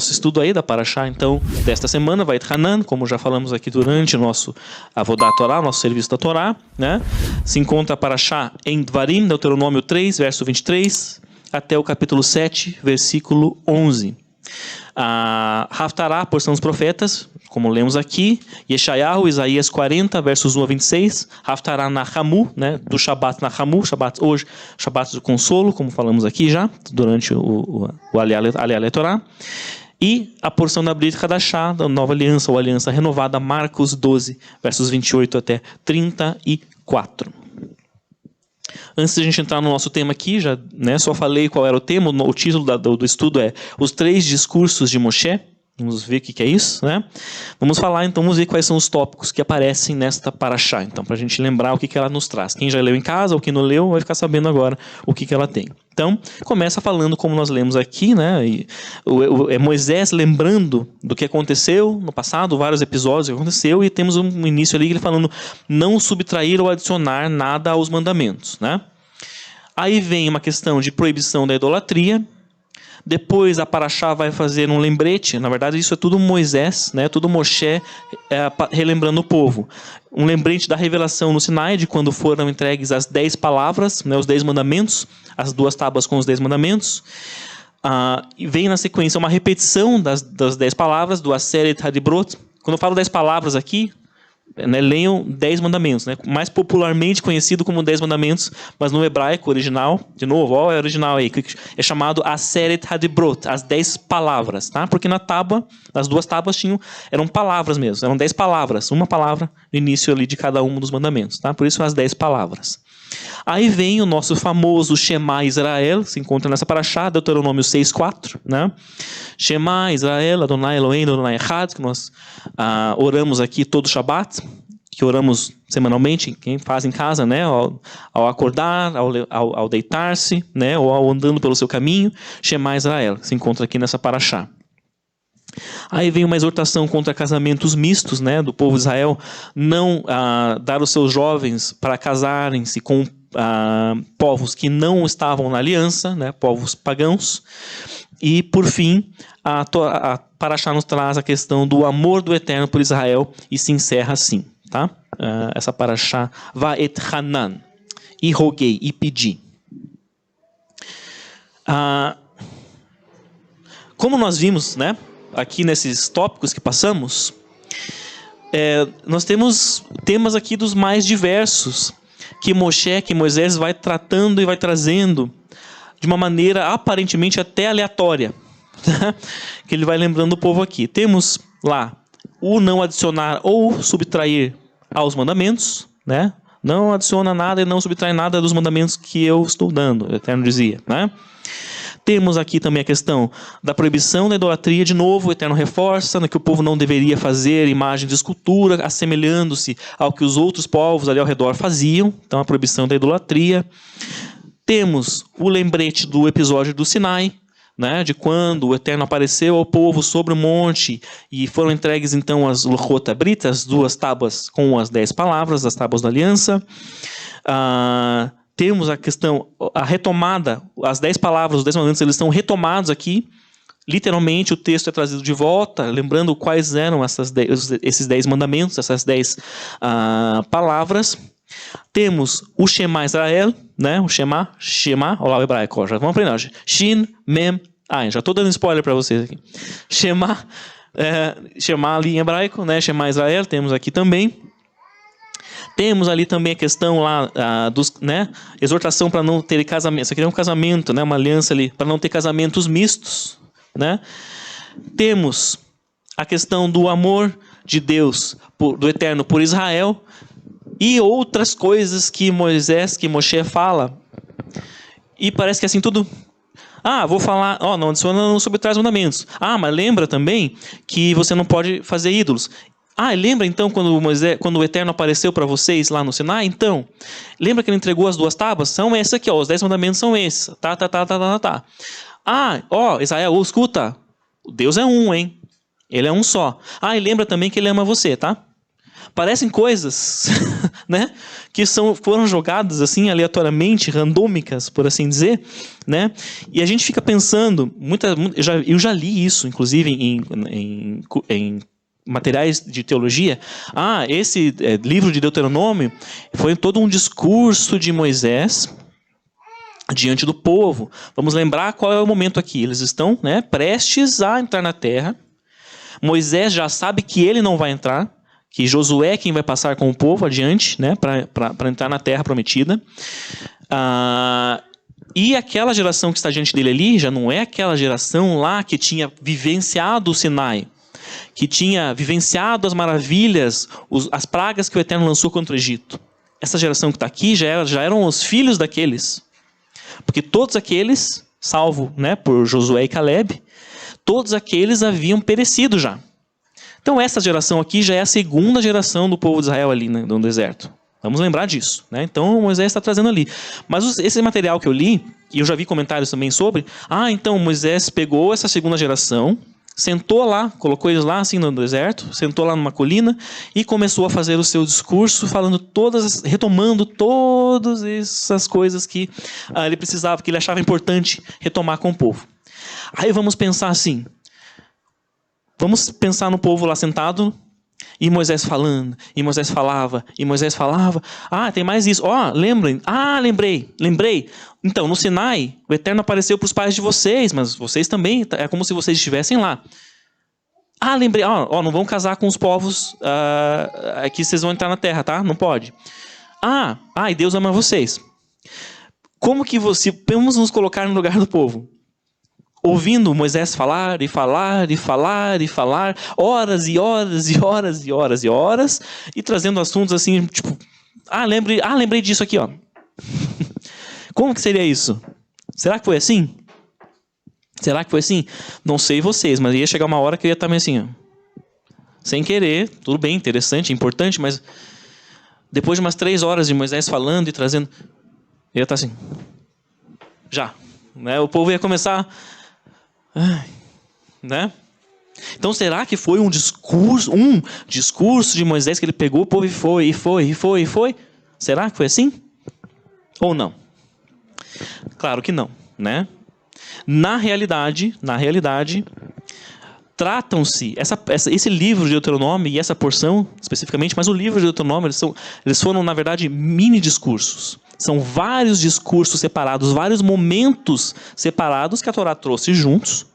nosso estudo aí da Parashá, então, desta semana, Vayet Hanan, como já falamos aqui durante o nosso Avodat Torá, nosso serviço da Torá, né? Se encontra a Parashá em Dvarim, Deuteronômio 3, verso 23, até o capítulo 7, versículo 11. Haftará, porção dos profetas, como lemos aqui, Yeshayahu, Isaías 40, versos 1 a 26, Haftará Nahamu, né, do Shabat Nahamu, Shabat hoje, Shabat do consolo, como falamos aqui já, durante o Alea Torá, e a porção da Brit Hadashah, da nova aliança, ou aliança renovada, Marcos 12, versos 28 até 34. Antes de a gente entrar no nosso tema aqui, já, né, só falei qual era o tema, o título do estudo é Os 3 Discursos de Moshe. Vamos ver o que é isso, né? Vamos falar, então, vamos ver quais são os tópicos que aparecem nesta Parashá, então, para a gente lembrar o que ela nos traz. Quem já leu em casa ou quem não leu vai ficar sabendo agora o que ela tem. Então, começa falando como nós lemos aqui, né? É Moisés lembrando do que aconteceu no passado, vários episódios que aconteceu, e temos um início ali ele falando não subtrair ou adicionar nada aos mandamentos, né? Aí vem uma questão de proibição da idolatria. Depois a Parashá vai fazer um lembrete, na verdade isso é tudo Moisés, né? Tudo Moshe relembrando o povo. Um lembrete da revelação no Sinai, de quando foram entregues as 10 palavras, né? Os 10 mandamentos, as 2 tábuas com os 10 mandamentos. E vem na sequência uma repetição das 10 palavras, do Aseret Hadibrot. Quando eu falo 10 palavras aqui, né, leiam 10 mandamentos, né, mais popularmente conhecido como 10 mandamentos, mas no hebraico original, de novo, ó, é original aí, é chamado Aseret Hadibrot, as 10 palavras, tá? Porque na tábua, as 2 tábuas eram palavras mesmo, eram 10 palavras, uma palavra no início ali de cada um dos mandamentos, tá? Por isso as 10 palavras. Aí vem o nosso famoso Shema Israel, se encontra nessa Parashá, Deuteronômio 6:4, né? Shema Israel, Adonai Eloheinu, Adonai Echad, que nós oramos aqui todo Shabat, que oramos semanalmente, quem faz em casa, né? Ao acordar, ao deitar-se, né? Ou ao andando pelo seu caminho, Shema Israel, se encontra aqui nessa Parashá. Aí vem uma exortação contra casamentos mistos, né, do povo de Israel, não dar os seus jovens para casarem-se com povos que não estavam na aliança, né, povos pagãos. E, por fim, a Parashá nos traz a questão do amor do Eterno por Israel e se encerra assim, tá? Essa Parashá, Vayet Hanan, e roguei, e pedi. Como nós vimos, né, aqui nesses tópicos que passamos, nós temos temas aqui dos mais diversos que Moisés vai tratando e vai trazendo de uma maneira aparentemente até aleatória, tá? Que ele vai lembrando o povo aqui. Temos lá o não adicionar ou subtrair aos mandamentos, né? Não adiciona nada e não subtrai nada dos mandamentos que eu estou dando, o Eterno dizia, né? Temos aqui também a questão da proibição da idolatria. De novo, o Eterno reforça, né, que o povo não deveria fazer imagens de escultura, assemelhando-se ao que os outros povos ali ao redor faziam. Então, a proibição da idolatria. Temos o lembrete do episódio do Sinai, né, de quando o Eterno apareceu ao povo sobre o monte e foram entregues então as Luchot Abrit, as 2 tábuas com as 10 palavras, as tábuas da aliança. Temos a questão, a retomada, as 10 palavras, os 10 mandamentos, eles estão retomados aqui. Literalmente, o texto é trazido de volta, lembrando quais eram esses 10 mandamentos, essas 10 palavras. Temos o Shema Israel, né? O Shema, olha lá o hebraico, já vamos aprender hoje. Shin, Mem, Ain, já estou dando spoiler para vocês aqui. Shema ali em hebraico, né? Shema Israel, temos aqui também. Temos ali também a questão lá né, exortação para não ter casamento. Isso aqui é um casamento, né, uma aliança ali, para não ter casamentos mistos, né? Temos a questão do amor de Deus, do Eterno por Israel, e outras coisas que Moshe fala. E parece que assim tudo... vou falar... não adiciona, não subtrai os mandamentos. Mas lembra também que você não pode fazer ídolos. Lembra então quando o Eterno apareceu para vocês lá no Sinai? Então, lembra que ele entregou as 2 tábuas? São essas aqui, os 10 mandamentos são esses. Tá. Israel, escuta, Deus é um, hein? Ele é um só. E lembra também que ele ama você, tá? Parecem coisas, né, que foram jogadas assim aleatoriamente, randômicas, por assim dizer, né? E a gente fica pensando, eu já li isso, inclusive em materiais de teologia. Esse livro de Deuteronômio foi todo um discurso de Moisés diante do povo. Vamos lembrar qual é o momento aqui. Eles estão, né, prestes a entrar na terra. Moisés já sabe que ele não vai entrar, que Josué é quem vai passar com o povo adiante, né, para entrar na terra prometida. E aquela geração que está diante dele ali já não é aquela geração lá que tinha vivenciado o Sinai, que tinha vivenciado as maravilhas, as pragas que o Eterno lançou contra o Egito. Essa geração que está aqui já eram os filhos daqueles. Porque todos aqueles, salvo, né, por Josué e Caleb, todos aqueles haviam perecido já. Então essa geração aqui já é a segunda geração do povo de Israel ali, né, no deserto. Vamos lembrar disso, né? Então Moisés está trazendo ali. Mas esse material que eu li, e eu já vi comentários também sobre, então Moisés pegou essa segunda geração, sentou lá, colocou eles lá assim no deserto, sentou lá numa colina e começou a fazer o seu discurso, retomando todas essas coisas que ele precisava, que ele achava importante retomar com o povo. Aí vamos pensar assim, vamos pensar no povo lá sentado, e Moisés falando, e Moisés falava, e Moisés falava. Tem mais isso. Lembrem. Lembrei. Então, no Sinai, o Eterno apareceu para os pais de vocês, mas vocês também, é como se vocês estivessem lá. Lembrei. Não vão casar com os povos que vocês vão entrar na terra, tá? Não pode. E Deus ama vocês. Como que vamos nos colocar no lugar do povo? Ouvindo Moisés falar, e falar, e falar, e falar, horas e horas, e horas, e horas, e horas, e trazendo assuntos assim, tipo, lembrei disso aqui, ó. Como que seria isso? Será que foi assim? Será que foi assim? Não sei vocês, mas ia chegar uma hora que eu ia estar meio assim, ó. Sem querer, tudo bem, interessante, importante, mas depois de umas 3 horas de Moisés falando e trazendo, eu ia estar assim, já, né? O povo ia começar... né? Então será que foi um discurso de Moisés que ele pegou o povo e foi? Será que foi assim? Ou não? Claro que não, né? Na realidade, tratam-se esse livro de Deuteronômio e essa porção especificamente, mas o livro de Deuteronômio eles foram na verdade mini discursos. São vários discursos separados, vários momentos separados que a Torá trouxe juntos,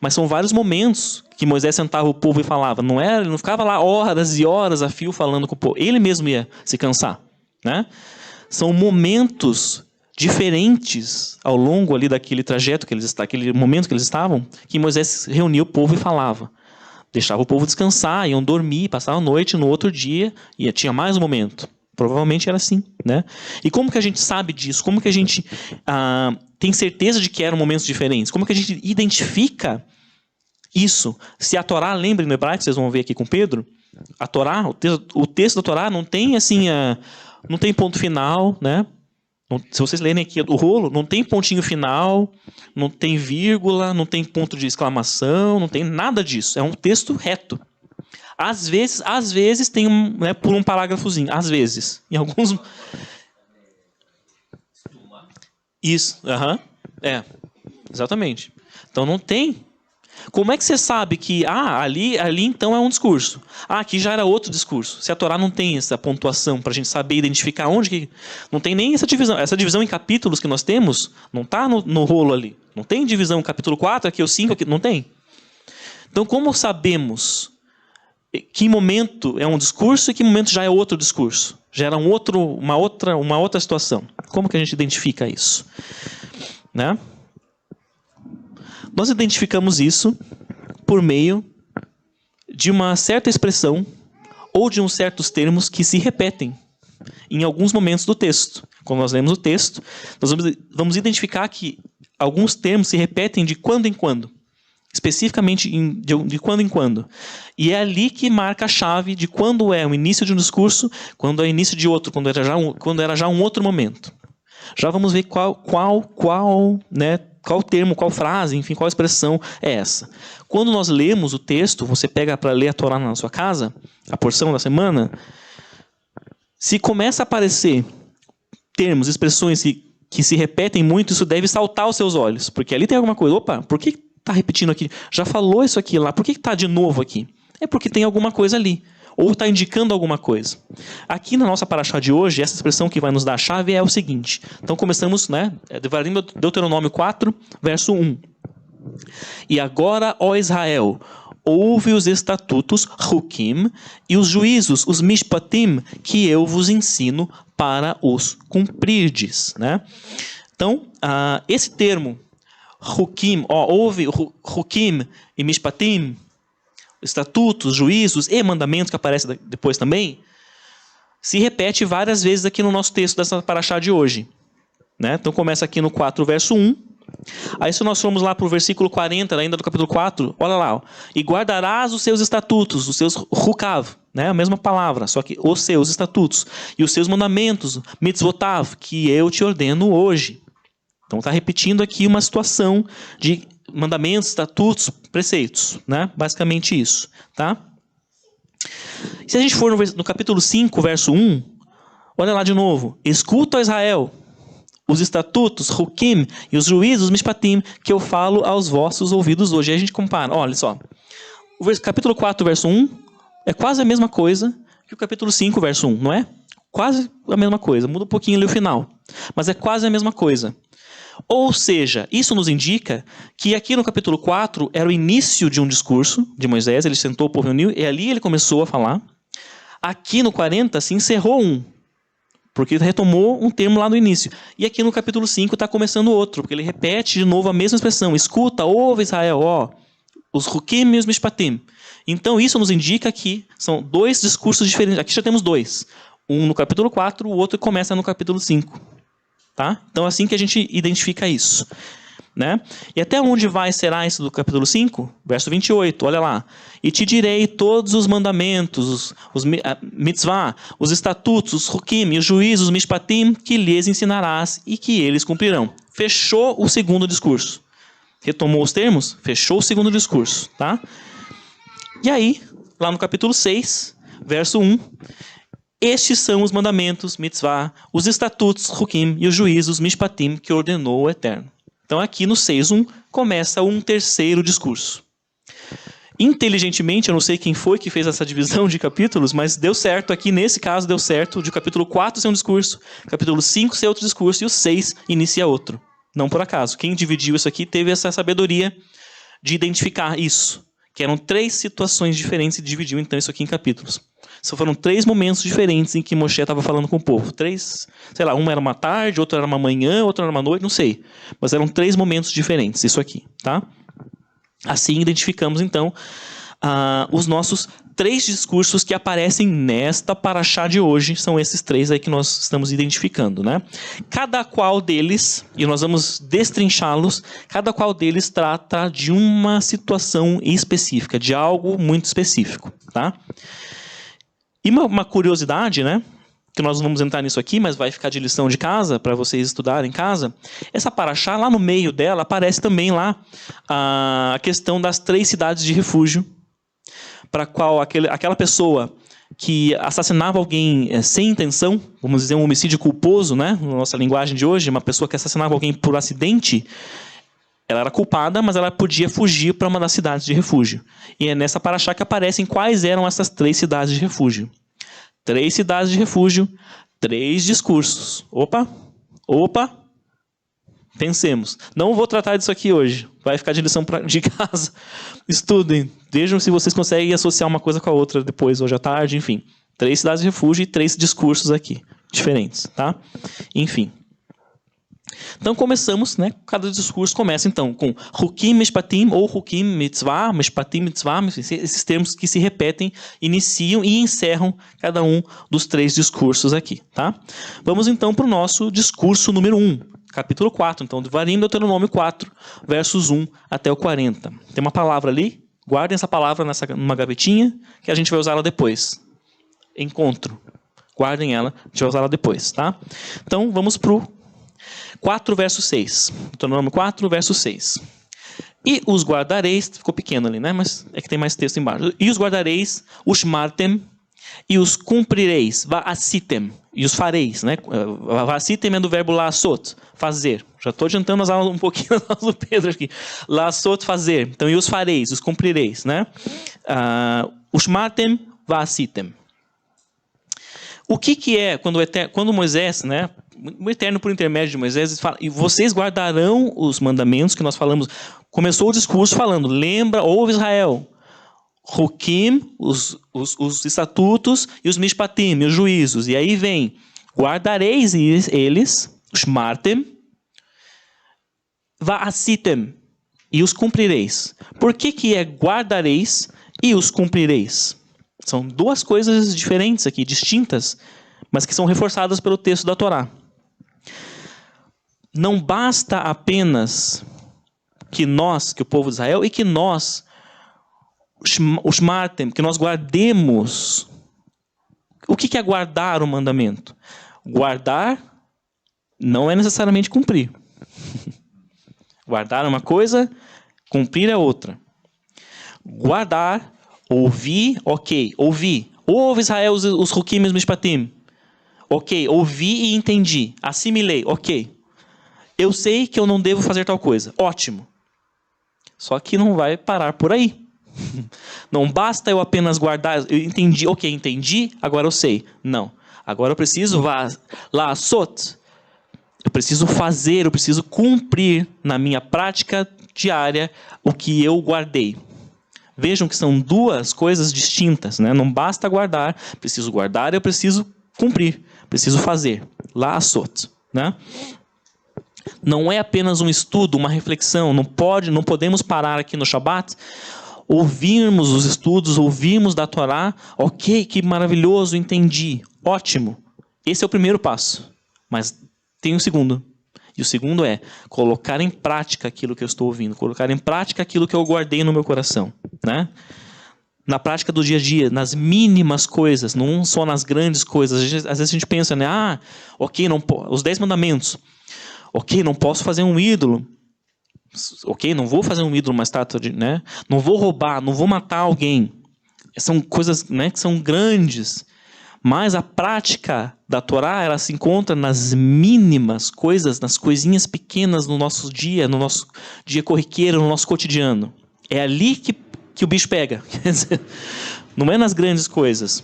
mas são vários momentos que Moisés sentava o povo e falava. Ele não ficava lá horas e horas a fio falando com o povo. Ele mesmo ia se cansar, né? São momentos diferentes ao longo ali daquele trajeto aquele momento que eles estavam, que Moisés reunia o povo e falava. Deixava o povo descansar, iam dormir, passavam a noite, no outro dia tinha mais um momento. Provavelmente era assim, né? E como que a gente sabe disso? Como que a gente tem certeza de que eram momentos diferentes? Como que a gente identifica isso? Se a Torá, lembrem no hebraico, vocês vão ver aqui com Pedro, a Torá, o texto da Torá não tem assim, não tem ponto final, né? Se vocês lerem aqui o rolo, não tem pontinho final, não tem vírgula, não tem ponto de exclamação, não tem nada disso. É um texto reto. Às vezes tem por um parágrafozinho. Às vezes. Em alguns... Isso. Exatamente. Então não tem. Como é que você sabe que ali então é um discurso? Aqui já era outro discurso. Se a Torá não tem essa pontuação para a gente saber identificar onde que... Não tem nem essa divisão. Essa divisão em capítulos que nós temos não está no rolo ali. Não tem divisão capítulo 4, aqui o 5, aqui não tem. Então como sabemos que momento é um discurso e que momento já é outro discurso? Já era uma outra situação. Como que a gente identifica isso? Né? Nós identificamos isso por meio de uma certa expressão ou de uns certos termos que se repetem em alguns momentos do texto. Quando nós lemos o texto, nós vamos identificar que alguns termos se repetem de quando em quando. Especificamente de quando em quando. E é ali que marca a chave de quando é o início de um discurso, quando é o início de outro, quando era já um outro momento. Já vamos ver qual qual termo, qual frase, enfim, qual expressão é essa. Quando nós lemos o texto, você pega para ler a Torá na sua casa, a porção da semana, se começa a aparecer termos, expressões que se repetem muito, isso deve saltar aos seus olhos, porque ali tem alguma coisa. Opa, por que está repetindo aqui? Já falou isso aqui lá, por que está de novo aqui? É porque tem alguma coisa ali, ou está indicando alguma coisa. Aqui na nossa paraxá de hoje, essa expressão que vai nos dar a chave é o seguinte. Então começamos, né? Devarim Deuteronômio 4, verso 1. E agora, ó Israel, ouve os estatutos, Hukim, e os juízos, os Mishpatim, que eu vos ensino para os cumprirdes. Né? Então, esse termo, Hukim, ouve Hukim e Mishpatim, estatutos, juízos e mandamentos, que aparece depois também, se repete várias vezes aqui no nosso texto dessa paraxá de hoje. Né? Então começa aqui no 4, verso 1. Aí se nós formos lá para o versículo 40, ainda do capítulo 4, olha lá. Ó, e guardarás os seus estatutos, os seus hukav, né? A mesma palavra, só que os seus estatutos. E os seus mandamentos, mitzvotav, que eu te ordeno hoje. Então está repetindo aqui uma situação de mandamentos, estatutos, preceitos. Né? Basicamente isso. Tá? Se a gente for no capítulo 5, verso 1, olha lá de novo. Escuta, ó Israel, os estatutos, Hukim, e os juízos, Mishpatim, que eu falo aos vossos ouvidos hoje. Aí a gente compara, olha só. O capítulo 4, verso 1, é quase a mesma coisa que o capítulo 5, verso 1, não é? Quase a mesma coisa, muda um pouquinho ali o final. Mas é quase a mesma coisa. Ou seja, isso nos indica que aqui no capítulo 4 era o início de um discurso de Moisés, ele sentou, o povo reuniu, e ali ele começou a falar. Aqui no 40 se encerrou um, porque ele retomou um termo lá no início. E aqui no capítulo 5 está começando outro, porque ele repete de novo a mesma expressão. Escuta, ouve Israel, ó, os Hukim e os Mishpatim. Então isso nos indica que são dois discursos diferentes. Aqui já temos dois. Um no capítulo 4, o outro começa no capítulo 5. Tá? Então é assim que a gente identifica isso. Né? E até onde será isso do capítulo 5? Verso 28, olha lá. E te direi todos os mandamentos, os mitzvah, os estatutos, os hukim, os juízos, os mishpatim, que lhes ensinarás e que eles cumprirão. Fechou o segundo discurso. Retomou os termos? Fechou o segundo discurso. Tá? E aí, lá no capítulo 6, verso 1, estes são os mandamentos, mitzvah, os estatutos, hukim, e os juízos, mishpatim, que ordenou o Eterno. Então aqui no 6.1 começa um terceiro discurso. Inteligentemente, eu não sei quem foi que fez essa divisão de capítulos, mas deu certo aqui, nesse caso deu certo, de capítulo 4 ser um discurso, capítulo 5 ser outro discurso, e o 6 inicia outro. Não por acaso. Quem dividiu isso aqui teve essa sabedoria de identificar isso, que eram 3 situações diferentes e dividiu então isso aqui em capítulos. Foram 3 momentos diferentes em que Moshe estava falando com o povo. 3, sei lá, uma era uma tarde, outra era uma manhã, outra era uma noite, não sei. Mas eram 3 momentos diferentes, isso aqui, tá? Assim identificamos, então, os nossos 3 discursos que aparecem nesta paraxá de hoje. São esses 3 aí que nós estamos identificando, né? Cada qual deles, e nós vamos destrinchá-los, cada qual deles trata de uma situação específica, de algo muito específico, tá? E uma curiosidade, né? Que nós não vamos entrar nisso aqui, mas vai ficar de lição de casa, para vocês estudarem em casa. Essa paraxá, lá no meio dela, aparece também lá a questão das 3 cidades de refúgio, para qual aquela pessoa que assassinava alguém sem intenção, vamos dizer um homicídio culposo, né? Na nossa linguagem de hoje, uma pessoa que assassinava alguém por acidente, ela era culpada, mas ela podia fugir para uma das cidades de refúgio. E é nessa paraxá que aparecem quais eram essas 3 cidades de refúgio. 3 cidades de refúgio, 3 discursos. Opa! Pensemos. Não vou tratar disso aqui hoje. Vai ficar de lição de casa. Estudem. Vejam se vocês conseguem associar uma coisa com a outra depois, hoje à tarde, enfim. 3 cidades de refúgio e 3 discursos aqui. Diferentes, tá? Enfim. Então começamos, né? Cada discurso começa então com Hukim Mishpatim ou Hukim Mitzvah, Mishpatim Mitzvah, esses termos que se repetem, iniciam e encerram cada um dos 3 discursos aqui, tá? Vamos então para o nosso discurso número 1, capítulo 4, então Devarim Deuteronômio 4, versos 1 até o 40. Tem uma palavra ali, guardem essa palavra numa gavetinha, que a gente vai usá-la depois. Encontro. Guardem ela, a gente vai usá-la depois, tá? Então vamos para o 4, verso 6. Deuteronômio 4, verso 6. E os guardareis, ficou pequeno ali, né? Mas é que tem mais texto embaixo. E os guardareis, os martem, e os cumprireis, va'asitem, e os fareis, né? Va'asitem é do verbo la'asot, fazer. Já estou adiantando as aulas um pouquinho as aulas do Pedro aqui. La'asot, fazer. Então, e os fareis, os cumprireis, né? Os martem, va'asitem. O que é quando Moisés, né? O Eterno por intermédio de Moisés fala, e vocês guardarão os mandamentos que nós falamos. Começou o discurso falando, lembra, ouve Israel, Hukim, os estatutos, e os Mishpatim, os juízos. E aí vem, guardareis eles, os martem, va'asitem, e os cumprireis. Por que é guardareis e os cumprireis? São duas coisas diferentes aqui, distintas, mas que são reforçadas pelo texto da Torá. Não basta apenas que o povo de Israel, e que nós, os martem, que nós guardemos. O que é guardar o mandamento? Guardar não é necessariamente cumprir. Guardar é uma coisa, cumprir é outra. Guardar, ouvir, ok, ouvi. Ouve Israel os Hukim e os Mishpatim. Ok, ouvi e entendi. Assimilei, ok. Eu sei que eu não devo fazer tal coisa. Ótimo. Só que não vai parar por aí. Não basta eu apenas guardar. Eu entendi, ok, entendi, agora eu sei. Não. Agora eu preciso la'asot. Eu preciso fazer, eu preciso cumprir na minha prática diária o que eu guardei. Vejam que são duas coisas distintas, né? Não basta guardar, preciso guardar, eu preciso cumprir, preciso fazer. La'asot, né? Não é apenas um estudo, uma reflexão. Não podemos parar aqui no Shabat, ouvirmos os estudos, ouvirmos da Torá. Ok, que maravilhoso, entendi. Ótimo. Esse é o primeiro passo. Mas tem um segundo. E o segundo é colocar em prática aquilo que eu estou ouvindo. Colocar em prática aquilo que eu guardei no meu coração. Né? Na prática do dia a dia, nas mínimas coisas, não só nas grandes coisas. Às vezes a gente pensa, né? Ok, os 10 mandamentos. Ok, não posso fazer um ídolo. Ok, não vou fazer um ídolo, uma estátua, né? Não vou roubar, não vou matar alguém. São coisas, né, que são grandes. Mas a prática da Torá, ela se encontra nas mínimas coisas, nas coisinhas pequenas no nosso dia corriqueiro, no nosso cotidiano. É ali que o bicho pega. Quer dizer, não é nas grandes coisas.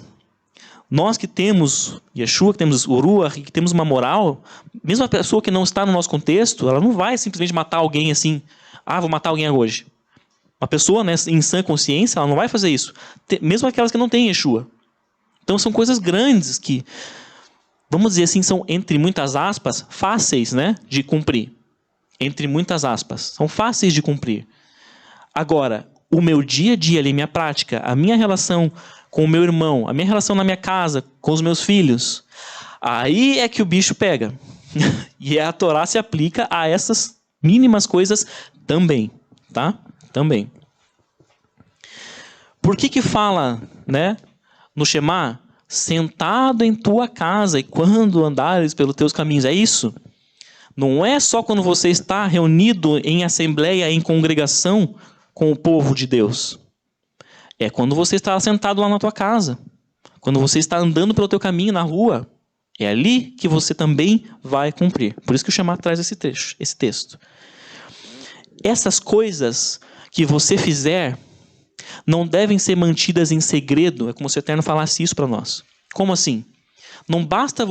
Nós que temos Yeshua, que temos o Ruach, que temos uma moral, mesmo a pessoa que não está no nosso contexto, ela não vai simplesmente matar alguém assim, vou matar alguém hoje. Uma pessoa, né, em sã consciência, ela não vai fazer isso. Mesmo aquelas que não têm Yeshua. Então são coisas grandes que, vamos dizer assim, são, entre muitas aspas, fáceis, né, de cumprir. Entre muitas aspas. São fáceis de cumprir. Agora, o meu dia a dia, ali, minha prática, a minha relação com o meu irmão, a minha relação na minha casa, com os meus filhos, aí é que o bicho pega. E a Torá se aplica a essas mínimas coisas também, tá? Também. Por que fala, né, no Shema, sentado em tua casa e quando andares pelos teus caminhos? É isso? Não é só quando você está reunido em assembleia, em congregação com o povo de Deus. É quando você está sentado lá na tua casa. Quando você está andando pelo teu caminho na rua. É ali que você também vai cumprir. Por isso que o Shema traz esse texto. Essas coisas que você fizer não devem ser mantidas em segredo. É como se o Eterno falasse isso para nós. Como assim? Não basta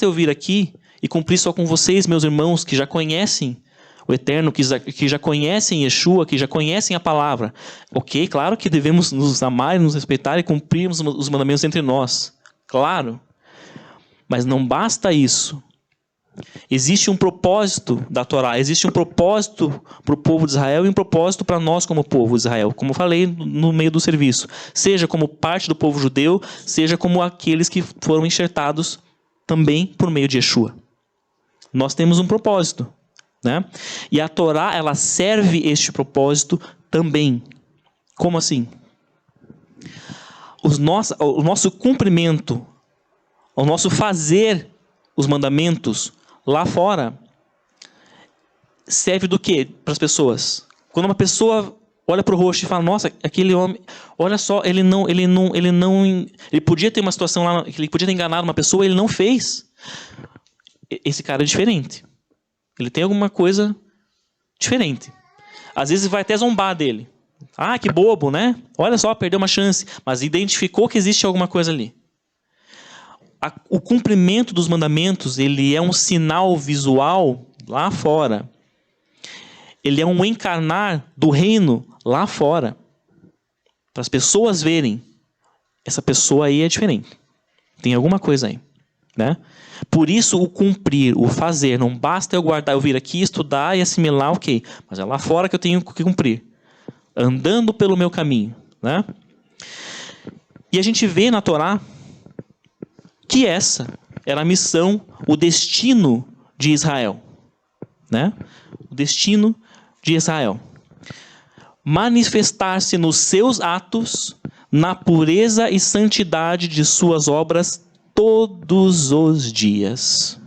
eu vir aqui e cumprir só com vocês, meus irmãos, que já conhecem o Eterno, que já conhecem Yeshua, que já conhecem a palavra. Ok, claro que devemos nos amar, nos respeitar e cumprirmos os mandamentos entre nós. Claro. Mas não basta isso. Existe um propósito da Torá, existe um propósito para o povo de Israel e um propósito para nós como povo de Israel. Como eu falei no meio do serviço. Seja como parte do povo judeu, seja como aqueles que foram enxertados também por meio de Yeshua. Nós temos um propósito. Né? E a Torá, ela serve este propósito também. Como assim? O nosso cumprimento, o nosso fazer os mandamentos lá fora, serve do quê para as pessoas? Quando uma pessoa olha para o rosto e fala, nossa, aquele homem, olha só, ele podia ter uma situação lá, ele podia ter enganado uma pessoa, ele não fez. Esse cara é diferente. Ele tem alguma coisa diferente. Às vezes vai até zombar dele. Ah, que bobo, né? Olha só, perdeu uma chance. Mas identificou que existe alguma coisa ali. O cumprimento dos mandamentos, ele é um sinal visual lá fora. Ele é um encarnar do reino lá fora. Para as pessoas verem. Essa pessoa aí é diferente. Tem alguma coisa aí. Né? Por isso o cumprir, o fazer. Não basta eu guardar, eu vir aqui, estudar e assimilar, ok. Mas é lá fora que eu tenho que cumprir. Andando pelo meu caminho. Né? E a gente vê na Torá que essa era a missão, o destino de Israel. Né? O destino de Israel. Manifestar-se nos seus atos, na pureza e santidade de suas obras todos os dias.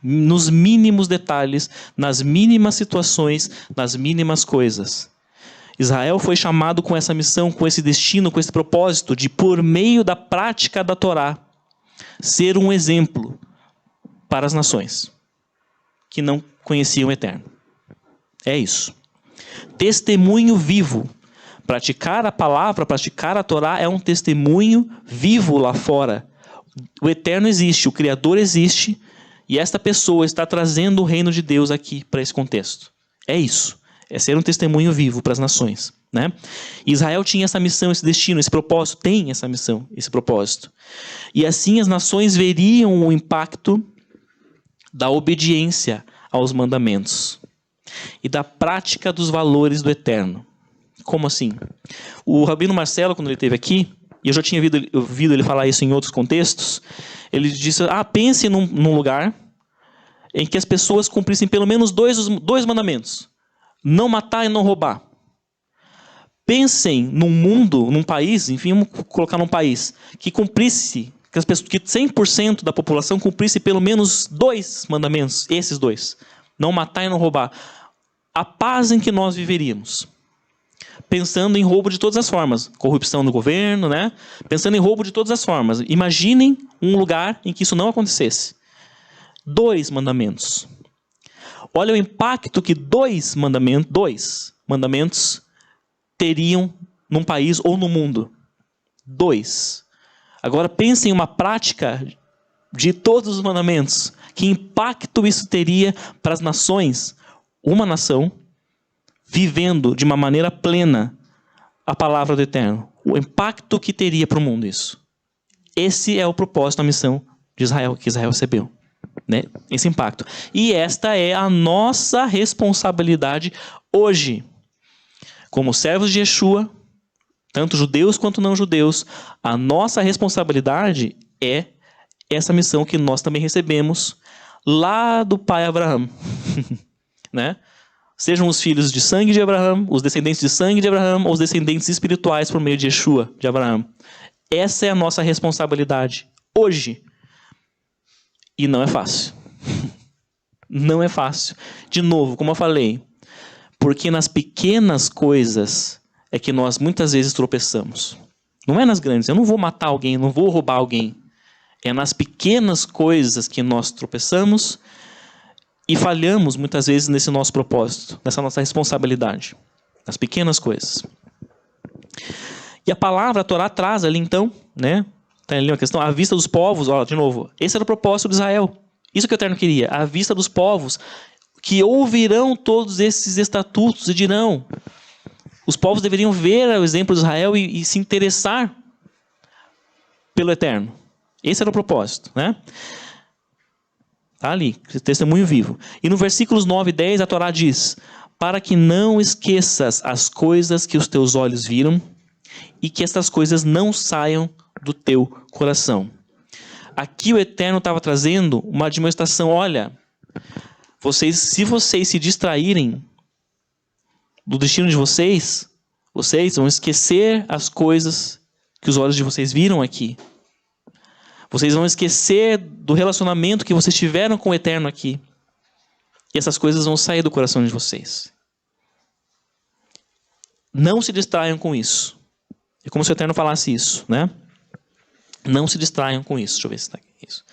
Nos mínimos detalhes, nas mínimas situações, nas mínimas coisas. Israel foi chamado com essa missão, com esse destino, com esse propósito de, por meio da prática da Torá, ser um exemplo para as nações que não conheciam o Eterno. É isso. Testemunho vivo. Praticar a palavra, praticar a Torá é um testemunho vivo lá fora. O Eterno existe, o Criador existe, e esta pessoa está trazendo o reino de Deus aqui para esse contexto. É isso. É ser um testemunho vivo para as nações. Né? Israel tinha essa missão, esse destino, esse propósito, tem essa missão, esse propósito. E assim as nações veriam o impacto da obediência aos mandamentos e da prática dos valores do Eterno. Como assim? O Rabino Marcelo, quando ele esteve aqui, e eu já tinha ouvido ele falar isso em outros contextos, ele disse, pense num lugar em que as pessoas cumprissem pelo menos dois mandamentos. Não matar e não roubar. Pensem num mundo, num país, enfim, vamos colocar num país, que cumprisse, que 100% da população cumprisse pelo menos 2 mandamentos, esses 2. Não matar e não roubar. A paz em que nós viveríamos. Pensando em roubo de todas as formas. Corrupção do governo, né? Pensando em roubo de todas as formas. Imaginem um lugar em que isso não acontecesse. 2 mandamentos. Olha o impacto que 2 mandamentos teriam num país ou no mundo. 2. Agora pensem em uma prática de todos os mandamentos. Que impacto isso teria para as nações? Uma nação vivendo de uma maneira plena a palavra do Eterno. O impacto que teria para o mundo isso. Esse é o propósito da missão de Israel, que Israel recebeu. Né? Esse impacto. E esta é a nossa responsabilidade hoje. Como servos de Yeshua, tanto judeus quanto não judeus, a nossa responsabilidade é essa missão que nós também recebemos lá do pai Abraão. Né? Sejam os filhos de sangue de Abraão, os descendentes de sangue de Abraão, ou os descendentes espirituais por meio de Yeshua, de Abraão. Essa é a nossa responsabilidade hoje. E não é fácil. Não é fácil. De novo, como eu falei, porque nas pequenas coisas é que nós muitas vezes tropeçamos. Não é nas grandes. Eu não vou matar alguém, não vou roubar alguém. É nas pequenas coisas que nós tropeçamos e falhamos muitas vezes nesse nosso propósito, nessa nossa responsabilidade. Nas pequenas coisas. E a palavra, a Torá traz ali então, né? Tem ali uma questão, à vista dos povos, ó, de novo, esse era o propósito de Israel. Isso que o Eterno queria, à vista dos povos, que ouvirão todos esses estatutos e dirão. Os povos deveriam ver o exemplo de Israel e se interessar pelo Eterno. Esse era o propósito, né? Está ali, testemunho vivo. E no versículos 9 e 10 a Torá diz, para que não esqueças as coisas que os teus olhos viram e que estas coisas não saiam do teu coração. Aqui o Eterno estava trazendo uma demonstração, olha, se vocês se distraírem do destino de vocês vão esquecer as coisas que os olhos de vocês viram aqui. Vocês vão esquecer do relacionamento que vocês tiveram com o Eterno aqui. E essas coisas vão sair do coração de vocês. Não se distraiam com isso. É como se o Eterno falasse isso, né? Não se distraiam com isso. Deixa eu ver se está aqui. Isso.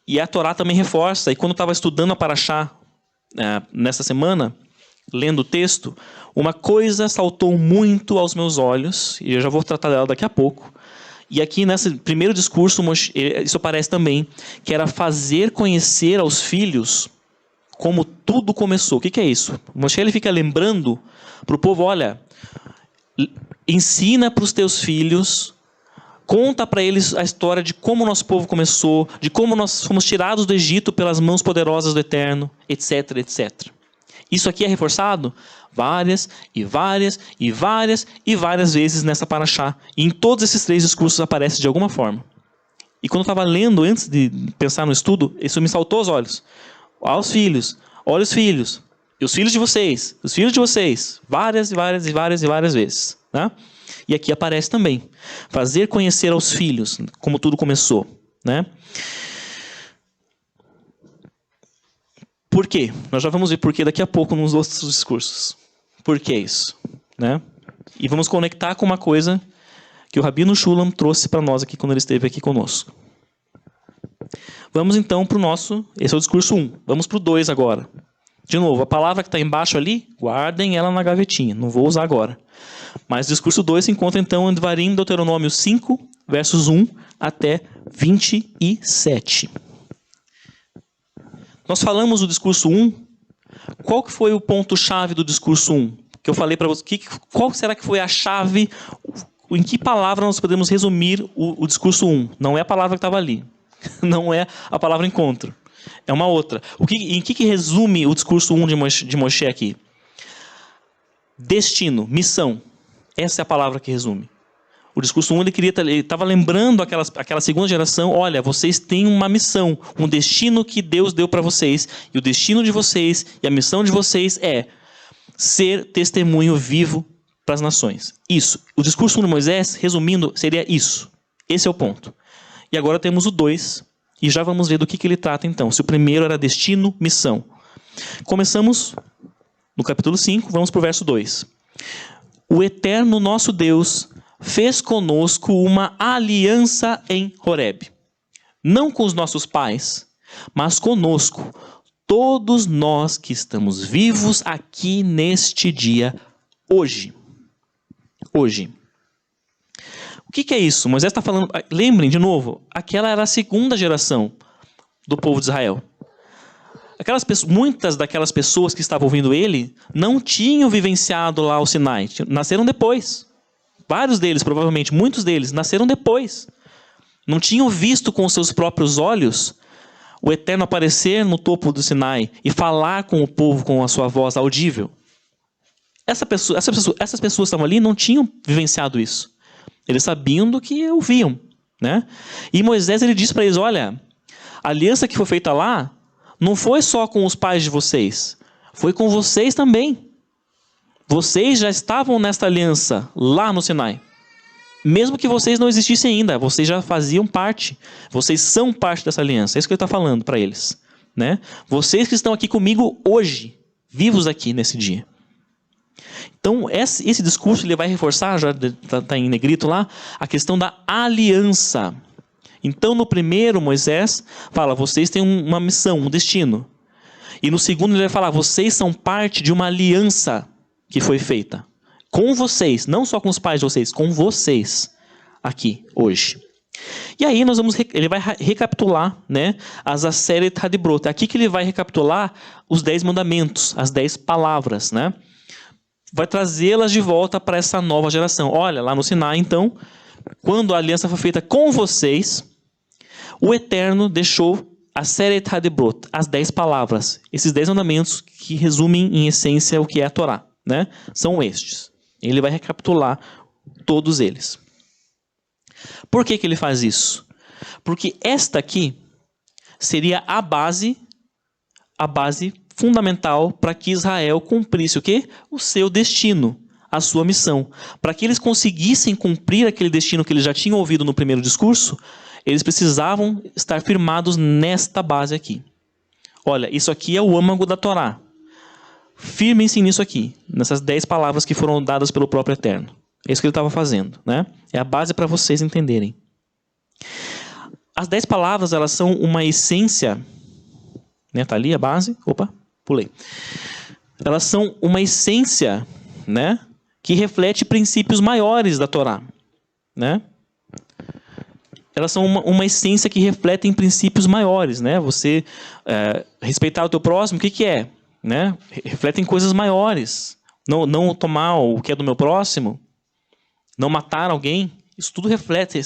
E a Torá também reforça. E quando eu estava estudando a Paraxá nessa semana, lendo o texto, uma coisa saltou muito aos meus olhos, e eu já vou tratar dela daqui a pouco. E aqui nesse primeiro discurso, isso aparece também, que era fazer conhecer aos filhos como tudo começou. O que é isso? Moshe ele fica lembrando para o povo, olha, ensina para os teus filhos, conta para eles a história de como o nosso povo começou, de como nós fomos tirados do Egito pelas mãos poderosas do Eterno, etc, etc. Isso aqui é reforçado várias e várias e várias e várias vezes nessa paraxá. E em todos esses 3 discursos aparece de alguma forma. E quando eu estava lendo, antes de pensar no estudo, isso me saltou aos olhos. Aos filhos, olha os filhos, e os filhos de vocês, várias e várias e várias e várias vezes. Né? E aqui aparece também, fazer conhecer aos filhos como tudo começou. Né? Por quê? Nós já vamos ver por quê daqui a pouco nos outros discursos. Por que isso? Né? E vamos conectar com uma coisa que o Rabino Shulam trouxe para nós aqui quando ele esteve aqui conosco. Vamos então para o nosso... Esse é o discurso 1. Vamos para o 2 agora. De novo, a palavra que está embaixo ali, guardem ela na gavetinha. Não vou usar agora. Mas o discurso 2 se encontra então em Devarim, Deuteronômio 5, versos 1 até 27. Nós falamos do discurso 1. Qual que foi o ponto-chave do discurso 1? Que eu falei para vocês. Qual será que foi a chave? Em que palavra nós podemos resumir o discurso 1? Não é a palavra que estava ali. Não é a palavra encontro. É uma outra. Em que resume o discurso 1 de Moshe aqui? Destino, missão. Essa é a palavra que resume. O discurso 1 ele estava lembrando aquela segunda geração, olha, vocês têm uma missão, um destino que Deus deu para vocês. E o destino de vocês e a missão de vocês é ser testemunho vivo para as nações. Isso. O discurso 1 de Moisés, resumindo, seria isso. Esse é o ponto. E agora temos o 2, e já vamos ver do que ele trata então. Se o primeiro era destino, missão. Começamos no capítulo 5, vamos para o verso 2. O Eterno nosso Deus fez conosco uma aliança em Horebe. Não com os nossos pais, mas conosco, todos nós que estamos vivos aqui neste dia, hoje. Hoje. O que é isso? Moisés está falando... Lembrem, de novo, aquela era a segunda geração do povo de Israel. Muitas daquelas pessoas que estavam ouvindo ele não tinham vivenciado lá o Sinai. Nasceram depois. Vários deles, provavelmente, muitos deles, nasceram depois. Não tinham visto com os seus próprios olhos o Eterno aparecer no topo do Sinai e falar com o povo com a sua voz audível. Essas pessoas que estavam ali não tinham vivenciado isso. Eles sabiam do que ouviam, né? E Moisés ele disse para eles, olha, a aliança que foi feita lá não foi só com os pais de vocês, foi com vocês também. Vocês já estavam nesta aliança lá no Sinai. Mesmo que vocês não existissem ainda, vocês já faziam parte. Vocês são parte dessa aliança. É isso que ele está falando para eles, né? Vocês que estão aqui comigo hoje, vivos aqui nesse dia. Então, esse discurso ele vai reforçar, já está em negrito lá, a questão da aliança. Então, no primeiro, Moisés fala, vocês têm uma missão, um destino. E no segundo, ele vai falar, vocês são parte de uma aliança que foi feita. Com vocês, não só com os pais de vocês, com vocês, aqui, hoje. E aí, ele vai recapitular, né, as Aseret Hadibrot. É aqui que ele vai recapitular os 10 mandamentos, as 10 palavras, né? Vai trazê-las de volta para essa nova geração. Olha, lá no Sinai, então, quando a aliança foi feita com vocês, o Eterno deixou a Aseret Hadibrot, as 10 palavras, esses 10 mandamentos que resumem em essência o que é a Torá, né? São estes. Ele vai recapitular todos eles. Por que ele faz isso? Porque esta aqui seria a base fundamental para que Israel cumprisse o quê? O seu destino, a sua missão. Para que eles conseguissem cumprir aquele destino que eles já tinham ouvido no primeiro discurso, eles precisavam estar firmados nesta base aqui. olha, isso aqui é o âmago da Torá. Firmem-se nisso aqui, nessas 10 palavras que foram dadas pelo próprio Eterno. É isso que ele estava fazendo, né? É a base para vocês entenderem. As 10 palavras, elas são uma essência, né? Tá ali a base. Opa, pulei. Elas são uma essência, né? Que reflete princípios maiores da Torá, né? Elas são uma essência que refletem princípios maiores, né? Você respeitar o teu próximo, o que é? Né? Refletem coisas maiores. Não tomar o que é do meu próximo, não matar alguém, isso tudo reflete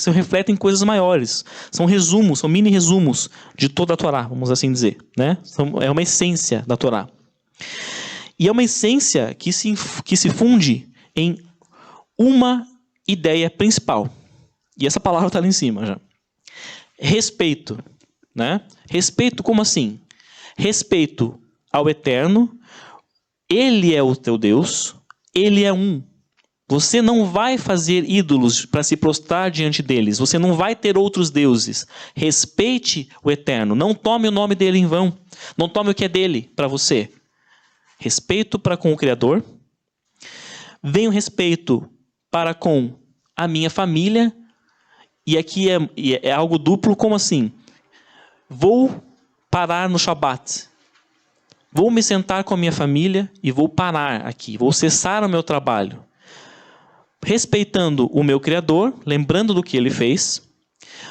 em coisas maiores. São resumos, são mini resumos de toda a Torá, vamos assim dizer, né? É uma essência da Torá. E é uma essência que se funde em uma ideia principal. E essa palavra está ali em cima já. Respeito, né? Respeito como assim? Respeito ao Eterno, Ele é o teu Deus, Ele é um. Você não vai fazer ídolos para se prostrar diante deles, você não vai ter outros deuses. Respeite o Eterno, não tome o nome dele em vão, não tome o que é dele para você. Respeito para com o Criador, vem o respeito para com a minha família, e aqui é algo duplo, como assim? Vou parar no Shabat. Vou me sentar com a minha família e vou parar aqui. Vou cessar o meu trabalho. Respeitando o meu Criador, lembrando do que Ele fez,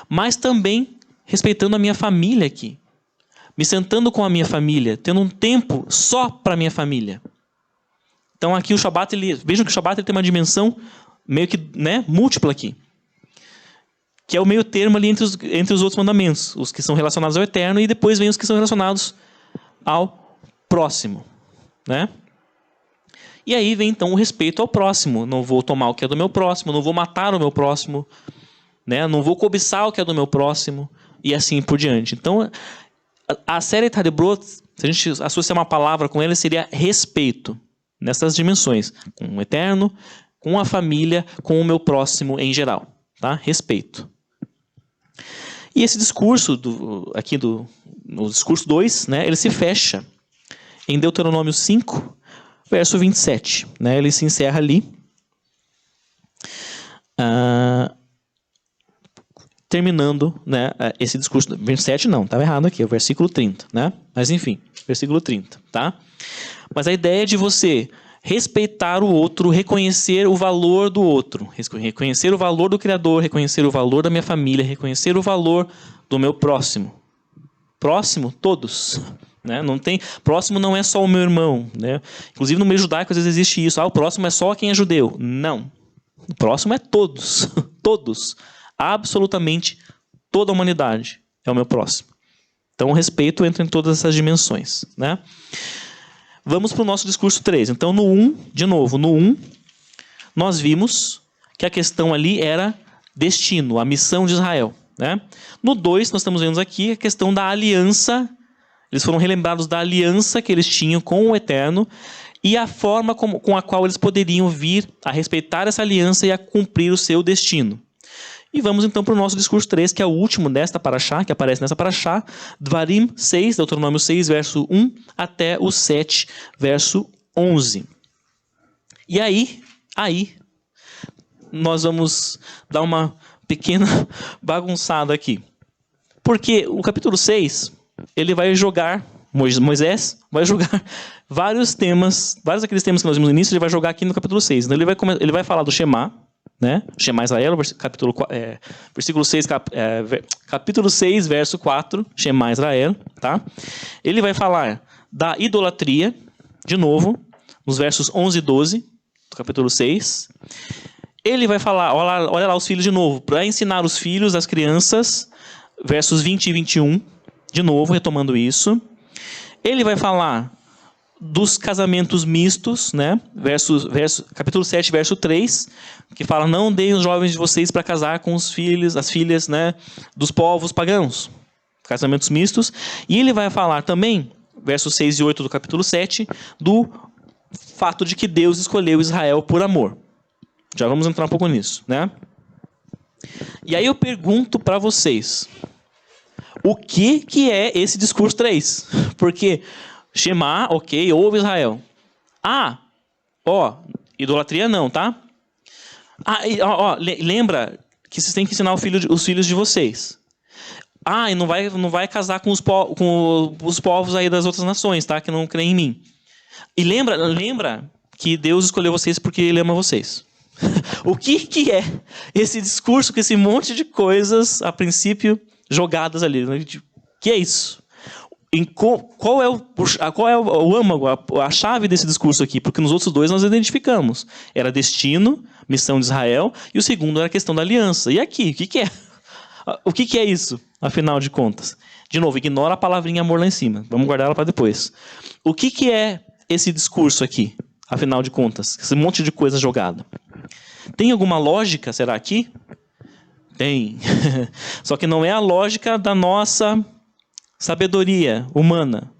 mas também respeitando a minha família aqui. Me sentando com a minha família, tendo um tempo só para a minha família. Então aqui o Shabat, vejam que o Shabat tem uma dimensão meio que, né, múltipla aqui. Que é o meio termo ali entre os outros mandamentos. Os que são relacionados ao Eterno e depois vem os que são relacionados ao próximo, né? E aí vem então o respeito ao próximo. Não vou tomar o que é do meu próximo, não vou matar o meu próximo, né? Não vou cobiçar o que é do meu próximo e assim por diante. Então, a série Tadebrot, se a gente associar uma palavra com ela, seria respeito nessas dimensões, com o Eterno, com a família, com o meu próximo em geral, tá? Respeito. E esse discurso no discurso 2, né, ele se fecha em Deuteronômio 5, verso 27. Né, ele se encerra ali. Terminando, né, esse discurso. 27 não, estava errado aqui, é o versículo 30. Né? Mas enfim, versículo 30. Tá? Mas a ideia é de você respeitar o outro, reconhecer o valor do outro, reconhecer o valor do Criador, reconhecer o valor da minha família, reconhecer o valor do meu próximo. Próximo, todos. Né? Próximo não é só o meu irmão. Né? Inclusive no meio judaico às vezes existe isso. O próximo é só quem é judeu. Não. O próximo é todos. Todos. Absolutamente toda a humanidade é o meu próximo. Então o respeito entra em todas essas dimensões. Né? Vamos para o nosso discurso 3. Então no 1, de novo, no 1, nós vimos que a questão ali era destino, a missão de Israel. Né? No 2, nós estamos vendo aqui a questão da aliança. Eles foram relembrados da aliança que eles tinham com o Eterno e a forma com a qual eles poderiam vir a respeitar essa aliança e a cumprir o seu destino. E vamos então para o nosso discurso 3, que é o último desta paraxá, que aparece nessa paraxá, Dvarim 6, Deuteronômio 6, verso 1, até o 7, verso 11. E aí, nós vamos dar uma pequena bagunçada aqui. Porque o capítulo 6... ele vai jogar, Moisés vai jogar vários daqueles temas que nós vimos no início, ele vai jogar aqui no capítulo 6. Então ele vai falar do Shema, né? Shema Israel, versículo 6, capítulo 6, verso 4, Shema Israel, tá? Ele vai falar da idolatria, de novo, nos versos 11 e 12, do capítulo 6. Ele vai falar, olha lá os filhos de novo, para ensinar os filhos, as crianças, versos 20 e 21, de novo, retomando isso. Ele vai falar dos casamentos mistos, né? Capítulo 7, verso 3, que fala, não deem os jovens de vocês para casar com as filhas, né, dos povos pagãos. Casamentos mistos. E ele vai falar também, versos 6 e 8 do capítulo 7, do fato de que Deus escolheu Israel por amor. Já vamos entrar um pouco nisso, né? E aí eu pergunto para vocês, O que é esse discurso 3? Porque Shema, ok, ouve Israel. Idolatria não, tá? Lembra que vocês têm que ensinar os filhos de vocês. E não vai casar com os povos aí das outras nações, tá? Que não creem em mim. E lembra que Deus escolheu vocês porque Ele ama vocês. O que é esse discurso com esse monte de coisas, a princípio, jogadas ali? O que é isso? Qual é o âmago, a chave desse discurso aqui? Porque nos outros dois nós identificamos. Era destino, missão de Israel, e o segundo era a questão da aliança. E aqui, o que é? O que é isso, afinal de contas? De novo, ignora a palavrinha amor lá em cima. Vamos guardar ela para depois. O que é esse discurso aqui, afinal de contas? Esse monte de coisa jogada. Tem alguma lógica, será aqui? Tem. Só que não é a lógica da nossa sabedoria humana.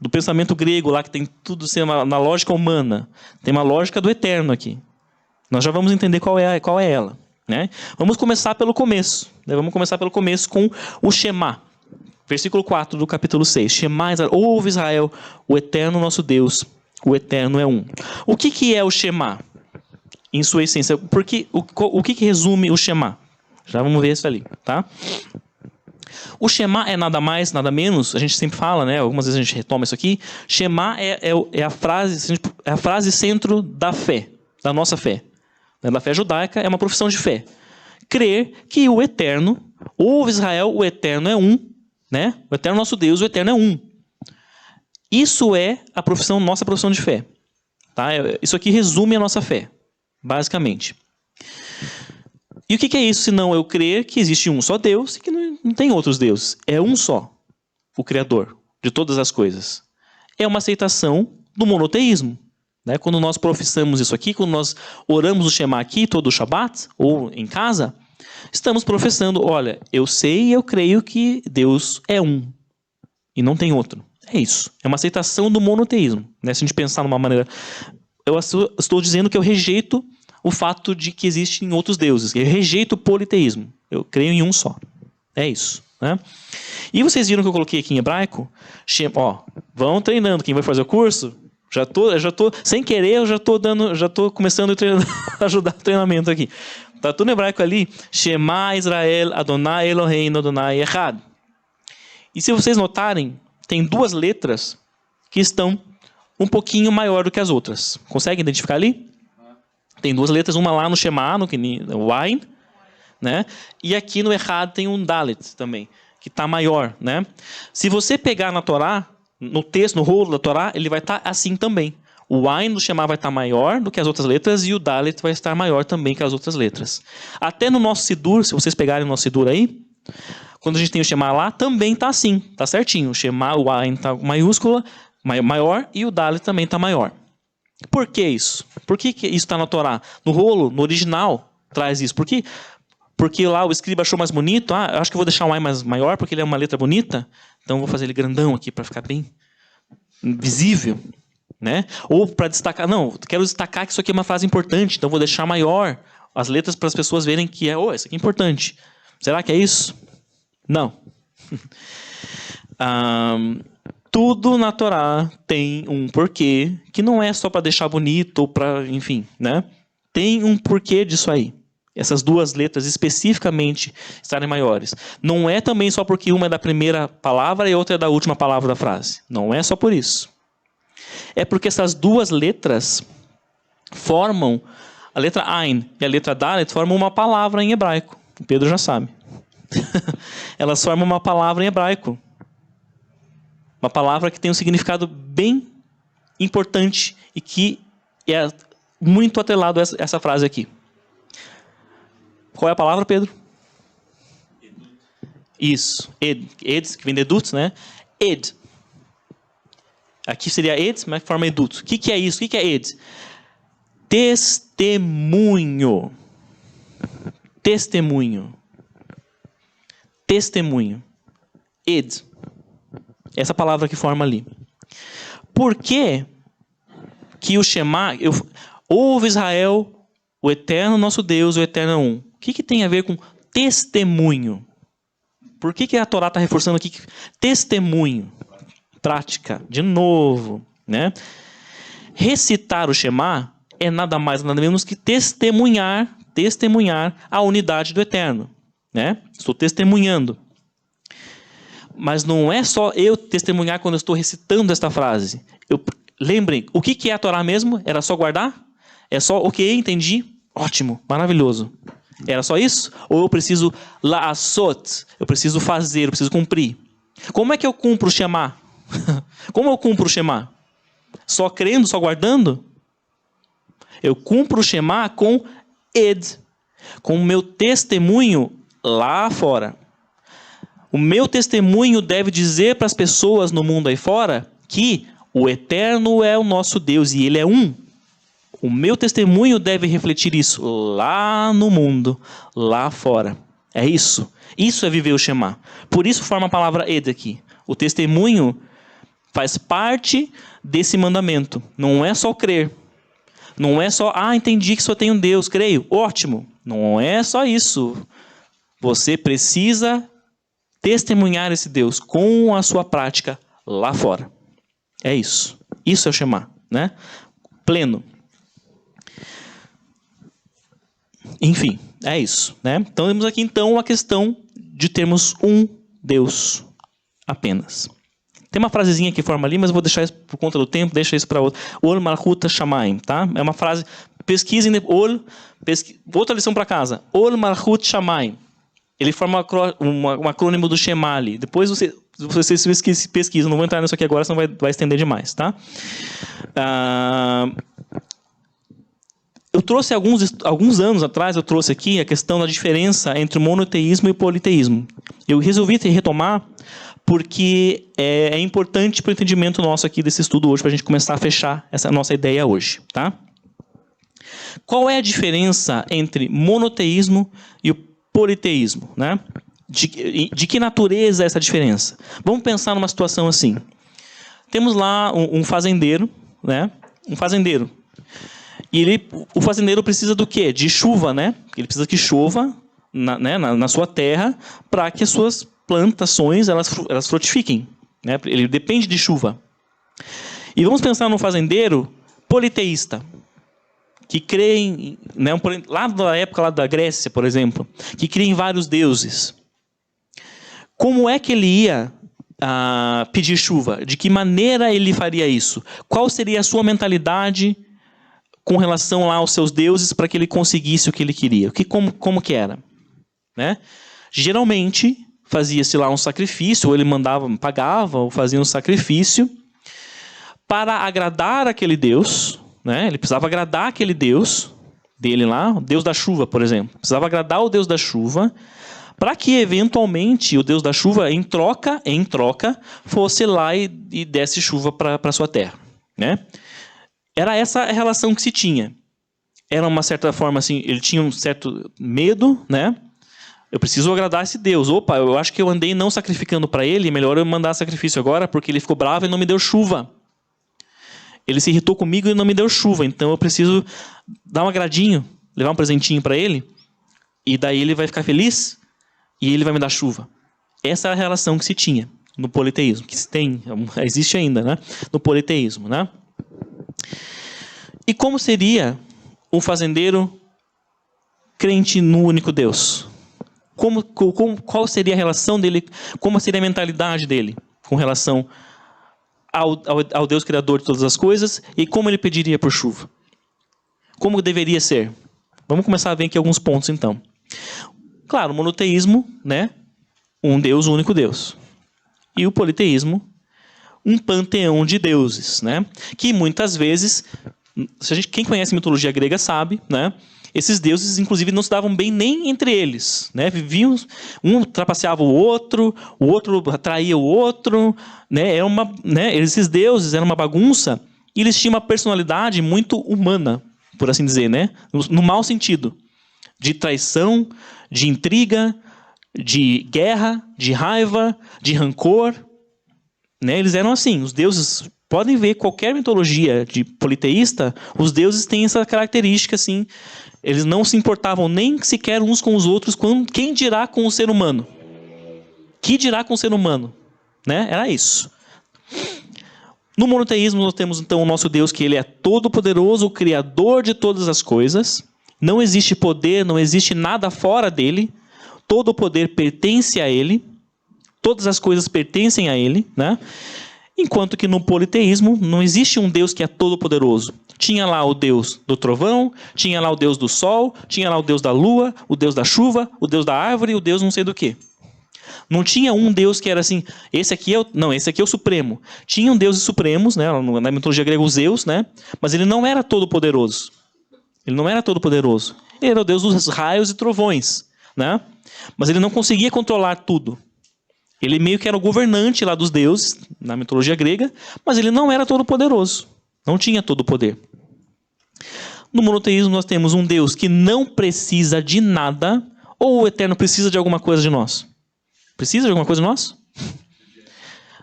Do pensamento grego lá, que tem tudo na lógica humana. Tem uma lógica do eterno aqui. Nós já vamos entender qual é ela. Né? Vamos começar pelo começo. Né? Vamos começar pelo começo com o Shema. Versículo 4 do capítulo 6. Shema Israel, ouve Israel, o eterno nosso Deus, o eterno é um. O que é o Shema? Em sua essência. O que resume o Shema? Já vamos ver isso ali. Tá? O Shema é nada mais, nada menos, a gente sempre fala, né? Algumas vezes a gente retoma isso aqui. Shema é a frase centro da fé, da nossa fé. Da fé judaica, é uma profissão de fé. Crer que o eterno, ouve Israel, o eterno é um. Né? O eterno nosso Deus, o eterno é um. Isso é nossa profissão de fé. Tá? Isso aqui resume a nossa fé, basicamente. E o que é isso, senão eu crer que existe um só Deus e que não tem outros deuses? É um só, o Criador de todas as coisas. É uma aceitação do monoteísmo. Né? Quando nós professamos isso aqui, quando nós oramos o Shema aqui, todo o Shabat, ou em casa, estamos professando, olha, eu sei e eu creio que Deus é um e não tem outro. É isso. É uma aceitação do monoteísmo. Né? Se a gente pensar numa maneira... Eu estou dizendo que eu rejeito o fato de que existem outros deuses. Eu rejeito o politeísmo. Eu creio em um só. É isso. Né? E vocês viram que eu coloquei aqui em hebraico? Vão treinando. Quem vai fazer o curso... Já tô, sem querer, eu já tô começando a ajudar o treinamento aqui. Tá tudo em hebraico ali. Shema Israel, Adonai Eloheinu, Adonai Echad. E se vocês notarem, tem duas letras que estão um pouquinho maior do que as outras. Conseguem identificar ali? Tem duas letras, uma lá no Shema, no Ain, né? E aqui no Echad tem um Dalet também, que está maior, né? Se você pegar na Torá, no texto, no rolo da Torá, ele vai estar assim também. O Ain do Shema vai estar maior do que as outras letras e o Dalet vai estar maior também que as outras letras. Até no nosso Sidur, se vocês pegarem o nosso Sidur aí, quando a gente tem o Shema lá, também está assim, está certinho. O Shema, o Ain está maiúscula, maior, e o Dalet também está maior. Por que isso? Por que isso está na Torá? No rolo, no original, traz isso. Porque lá o escriba achou mais bonito. Eu acho que eu vou deixar o Ain mais maior porque ele é uma letra bonita. Então vou fazer ele grandão aqui para ficar bem visível, né? Ou para destacar, quero destacar que isso aqui é uma frase importante, então vou deixar maior as letras para as pessoas verem que isso aqui é importante. Será que é isso? Não. Tudo na Torá tem um porquê, que não é só para deixar bonito ou para, enfim, né? Tem um porquê disso aí. Essas duas letras especificamente estarem maiores. Não é também só porque uma é da primeira palavra e outra é da última palavra da frase. Não é só por isso. É porque essas duas letras formam, a letra Ain e a letra Dalet formam uma palavra em hebraico. O Pedro já sabe. Elas formam uma palavra em hebraico. Uma palavra que tem um significado bem importante e que é muito atrelado a essa frase aqui. Qual é a palavra, Pedro? Edut. Isso. Ed, que vem de edut, né? Ed. Aqui seria ed, mas forma edut. O que é isso? O que é ed? Testemunho. Testemunho. Testemunho. Ed. Essa palavra que forma ali. Por que o Shema... Ouve Israel, o eterno nosso Deus, o eterno é um. O que tem a ver com testemunho? Por que a Torá está reforçando aqui? Testemunho. Prática. De novo. Né? Recitar o Shema é nada mais, nada menos que testemunhar a unidade do Eterno. Né? Estou testemunhando. Mas não é só eu testemunhar quando eu estou recitando esta frase. Lembrem, o que é a Torá mesmo? Era só guardar? É só, ok, entendi? Ótimo, maravilhoso. Era só isso? Ou eu preciso la'asot? Eu preciso fazer, eu preciso cumprir. Como é que eu cumpro o Shema? Como eu cumpro o Shema? Só crendo, só guardando? Eu cumpro o Shema com ed, com o meu testemunho lá fora. O meu testemunho deve dizer para as pessoas no mundo aí fora que o Eterno é o nosso Deus e Ele é um. O meu testemunho deve refletir isso lá no mundo, lá fora. É isso. Isso é viver o Shema. Por isso forma a palavra ed aqui. O testemunho faz parte desse mandamento. Não é só crer. Não é só, entendi que só tem um Deus, creio. Ótimo. Não é só isso. Você precisa testemunhar esse Deus com a sua prática lá fora. É isso. Isso é o Shema, né? Pleno. Enfim, é isso, né? Então temos aqui então a questão de termos um Deus apenas. Tem uma frasezinha que forma ali, mas eu vou deixar isso por conta do tempo, deixa isso para outra. Ol Malchut Shamayim, tá? É uma frase, pesquisem, outra lição para casa. Ol Malchut Shamayim. Ele forma um acrônimo do Shema ali. Depois vocês pesquisam, não vou entrar nisso aqui agora, senão vai estender demais, tá? Eu trouxe alguns anos atrás, eu trouxe aqui a questão da diferença entre o monoteísmo e o politeísmo. Eu resolvi retomar porque é importante para o entendimento nosso aqui desse estudo hoje, para a gente começar a fechar essa nossa ideia hoje, tá? Qual é a diferença entre monoteísmo e o politeísmo, né? De que natureza é essa diferença? Vamos pensar numa situação assim. Temos lá um fazendeiro, né? Um fazendeiro. E o fazendeiro precisa do quê? De chuva, né? Ele precisa que chova na sua terra para que as suas plantações elas frutifiquem, né? Ele depende de chuva. E vamos pensar num fazendeiro politeísta, que crê em, né, lá da época lá da Grécia, por exemplo, que crê em vários deuses. Como é que ele ia pedir chuva? De que maneira ele faria isso? Qual seria a sua mentalidade com relação lá aos seus deuses para que ele conseguisse o que ele queria? Como que era? Né? Geralmente fazia-se lá um sacrifício, ou ele pagava ou fazia um sacrifício para agradar aquele Deus, né? Ele precisava agradar aquele Deus dele lá, o Deus da chuva, por exemplo. Precisava agradar o Deus da chuva para que, eventualmente, o Deus da chuva, em troca, fosse lá e desse chuva para a sua terra, né? Era essa a relação que se tinha. Era uma certa forma assim, ele tinha um certo medo, né? Eu preciso agradar esse Deus. Opa, eu acho que eu andei não sacrificando para ele, melhor eu mandar sacrifício agora, porque ele ficou bravo e não me deu chuva. Ele se irritou comigo e não me deu chuva, então eu preciso dar um agradinho, levar um presentinho para ele, e daí ele vai ficar feliz e ele vai me dar chuva. Essa é a relação que se tinha no politeísmo, que existe ainda, né? No politeísmo, né? E como seria um fazendeiro crente no único Deus? Qual seria a relação dele, como seria a mentalidade dele com relação ao Deus Criador de todas as coisas e como ele pediria por chuva? Como deveria ser? Vamos começar a ver aqui alguns pontos, então. Claro, o monoteísmo, né? Um Deus, um único Deus. E o politeísmo, um panteão de deuses, né? Que muitas vezes, quem conhece mitologia grega sabe, né? Esses deuses, inclusive, não se davam bem nem entre eles, né? Viviam, um trapaceava o outro atraía o outro, né? Esses deuses eram uma bagunça e eles tinham uma personalidade muito humana, por assim dizer, né? No mau sentido, de traição, de intriga, de guerra, de raiva, de rancor, né? Eles eram assim, os deuses. Podem ver qualquer mitologia de politeísta, os deuses têm essa característica assim. Eles não se importavam nem sequer uns com os outros, quem dirá com o ser humano. Que dirá com o ser humano? Né? Era isso. No monoteísmo nós temos então o nosso Deus, que ele é todo-poderoso, o criador de todas as coisas. Não existe poder, não existe nada fora dele. Todo o poder pertence a ele. Todas as coisas pertencem a ele, né? Enquanto que no politeísmo não existe um Deus que é todo-poderoso. Tinha lá o Deus do trovão, tinha lá o Deus do sol, tinha lá o Deus da lua, o Deus da chuva, o Deus da árvore e o Deus não sei do quê. Não tinha um Deus que era assim, esse aqui é o supremo. Tinham deuses supremos, né, na mitologia grega os Zeus, né, mas ele não era todo-poderoso. Ele não era todo-poderoso. Ele era o Deus dos raios e trovões, né? Mas ele não conseguia controlar tudo. Ele meio que era o governante lá dos deuses, na mitologia grega, mas ele não era todo-poderoso. Não tinha todo o poder. No monoteísmo nós temos um Deus que não precisa de nada, ou o Eterno precisa de alguma coisa de nós? Precisa de alguma coisa de nós?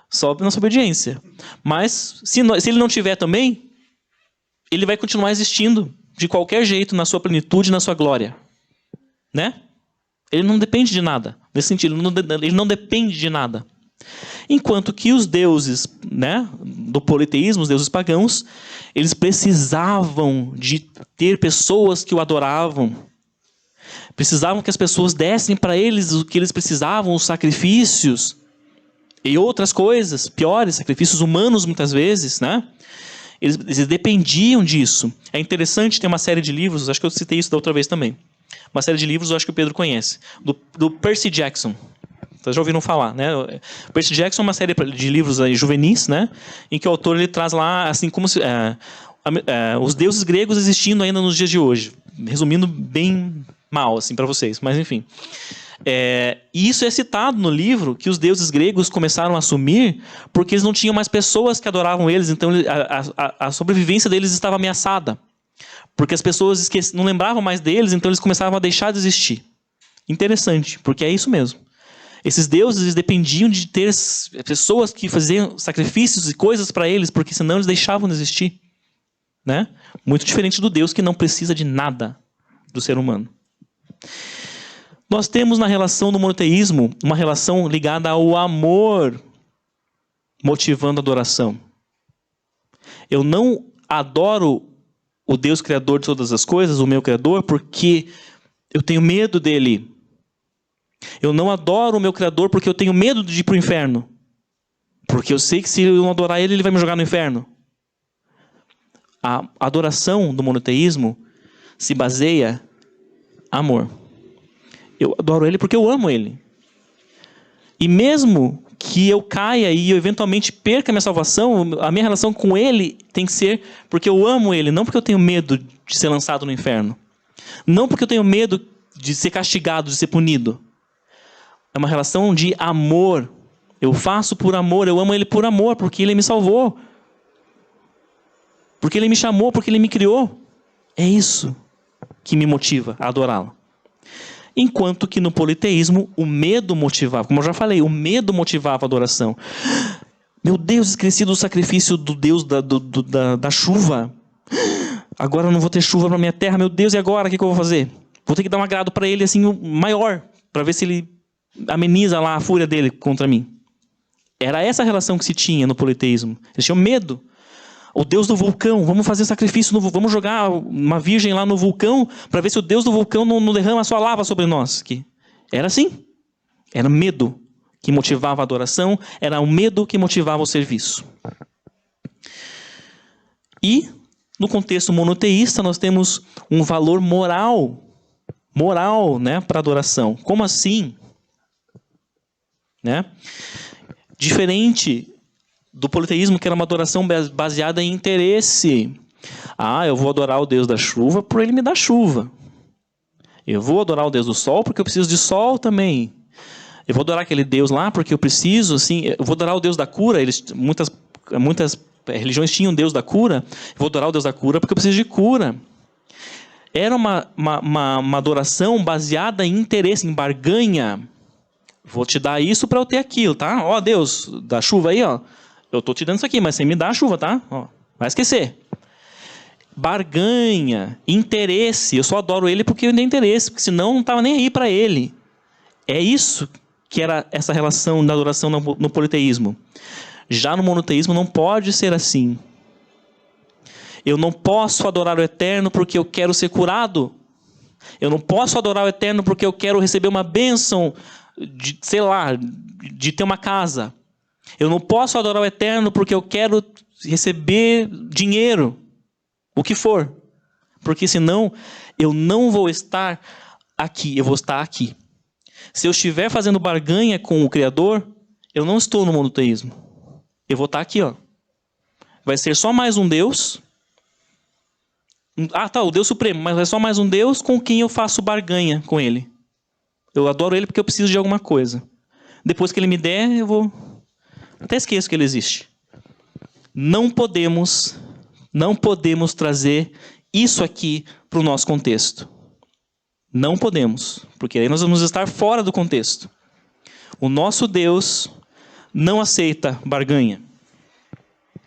Só nossa obediência. Mas se ele não tiver também, ele vai continuar existindo de qualquer jeito, na sua plenitude, na sua glória. Né? Ele não depende de nada. Nesse sentido, ele não depende de nada. Enquanto que os deuses, né, do politeísmo, os deuses pagãos, eles precisavam de ter pessoas que o adoravam. Precisavam que as pessoas dessem para eles o que eles precisavam, os sacrifícios e outras coisas, piores, sacrifícios humanos muitas vezes, né? Eles dependiam disso. É interessante, tem uma série de livros, acho que eu citei isso da outra vez também. Uma série de livros, eu acho que o Pedro conhece, do Percy Jackson. Vocês já ouviram falar, né? Percy Jackson é uma série de livros aí, juvenis, né? Em que o autor ele traz lá, assim, como se, os deuses gregos existindo ainda nos dias de hoje. Resumindo bem mal, assim, para vocês, mas enfim. E isso é citado no livro, que os deuses gregos começaram a sumir porque eles não tinham mais pessoas que adoravam eles, então a sobrevivência deles estava ameaçada. Porque as pessoas não lembravam mais deles, então eles começavam a deixar de existir. Interessante, porque é isso mesmo. Esses deuses eles dependiam de ter pessoas que faziam sacrifícios e coisas para eles, porque senão eles deixavam de existir. Né? Muito diferente do Deus que não precisa de nada do ser humano. Nós temos na relação do monoteísmo uma relação ligada ao amor motivando a adoração. Eu não adoro o Deus criador de todas as coisas, o meu criador, porque eu tenho medo dele. Eu não adoro o meu criador porque eu tenho medo de ir para o inferno. Porque eu sei que se eu não adorar ele, ele vai me jogar no inferno. A adoração do monoteísmo se baseia em amor. Eu adoro ele porque eu amo ele. E mesmo que eu caia e eu eventualmente perca a minha salvação, a minha relação com ele tem que ser porque eu amo ele, não porque eu tenho medo de ser lançado no inferno. Não porque eu tenho medo de ser castigado, de ser punido. É uma relação de amor. Eu faço por amor, eu amo ele por amor, porque ele me salvou. Porque ele me chamou, porque ele me criou. É isso que me motiva a adorá-lo. Enquanto que no politeísmo, o medo motivava. Como eu já falei, o medo motivava a adoração. Meu Deus, esqueci do sacrifício do Deus da chuva. Agora eu não vou ter chuva para minha terra. Meu Deus, e agora? O que eu vou fazer? Vou ter que dar um agrado para ele assim, maior. Para ver se ele ameniza lá a fúria dele contra mim. Era essa a relação que se tinha no politeísmo. Eles tinham medo. O Deus do vulcão, vamos fazer sacrifício, vamos jogar uma virgem lá no vulcão para ver se o Deus do vulcão não derrama a sua lava sobre nós. Era assim. Era medo que motivava a adoração, era o medo que motivava o serviço. E, no contexto monoteísta, nós temos um valor moral, né, para a adoração. Como assim? Né? Diferente do politeísmo, que era uma adoração baseada em interesse. Eu vou adorar o Deus da chuva por ele me dar chuva. Eu vou adorar o Deus do sol porque eu preciso de sol também. Eu vou adorar aquele Deus lá porque eu preciso, assim... Eu vou adorar o Deus da cura. Muitas religiões tinham um Deus da cura. Eu vou adorar o Deus da cura porque eu preciso de cura. Era uma adoração baseada em interesse, em barganha. Vou te dar isso para eu ter aquilo, tá? Ó, Deus da chuva aí, ó. Eu estou te dando isso aqui, mas você me dá a chuva, tá? Ó, vai esquecer. Barganha, interesse. Eu só adoro ele porque eu tenho interesse, porque senão não estava nem aí para ele. É isso que era essa relação da adoração no politeísmo. Já no monoteísmo não pode ser assim. Eu não posso adorar o Eterno porque eu quero ser curado. Eu não posso adorar o Eterno porque eu quero receber uma bênção, de ter uma casa. Eu não posso adorar o Eterno porque eu quero receber dinheiro, o que for. Porque senão eu não vou estar aqui, eu vou estar aqui. Se eu estiver fazendo barganha com o Criador, eu não estou no monoteísmo. Eu vou estar aqui, ó. Vai ser só mais um Deus. O Deus Supremo, mas é só mais um Deus com quem eu faço barganha com Ele. Eu adoro Ele porque eu preciso de alguma coisa. Depois que Ele me der, eu vou... Até esqueço que Ele existe. Não podemos trazer isso aqui para o nosso contexto. Não podemos, porque aí nós vamos estar fora do contexto. O nosso Deus não aceita barganha.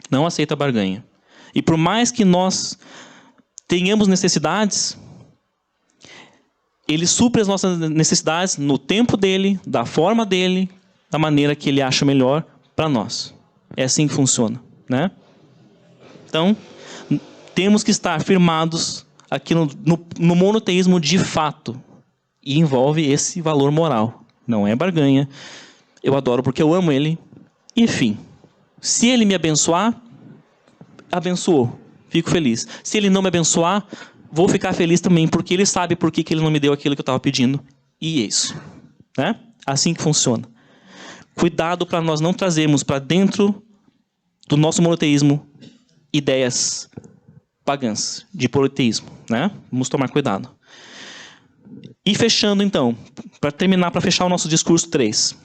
Não aceita barganha. E por mais que nós tenhamos necessidades, Ele supre as nossas necessidades no tempo dEle, da forma dEle, da maneira que Ele acha melhor para nós. É assim que funciona, né? Então, temos que estar firmados aqui no monoteísmo de fato. E envolve esse valor moral. Não é barganha. Eu adoro porque eu amo Ele. Enfim, se Ele me abençoar, abençoou. Fico feliz. Se Ele não me abençoar, vou ficar feliz também, porque Ele sabe por que Ele não me deu aquilo que eu estava pedindo. E é isso. Né? Assim que funciona. Cuidado para nós não trazermos para dentro do nosso monoteísmo ideias pagãs de politeísmo. Né? Vamos tomar cuidado. E fechando então, para terminar, para fechar o nosso discurso 3.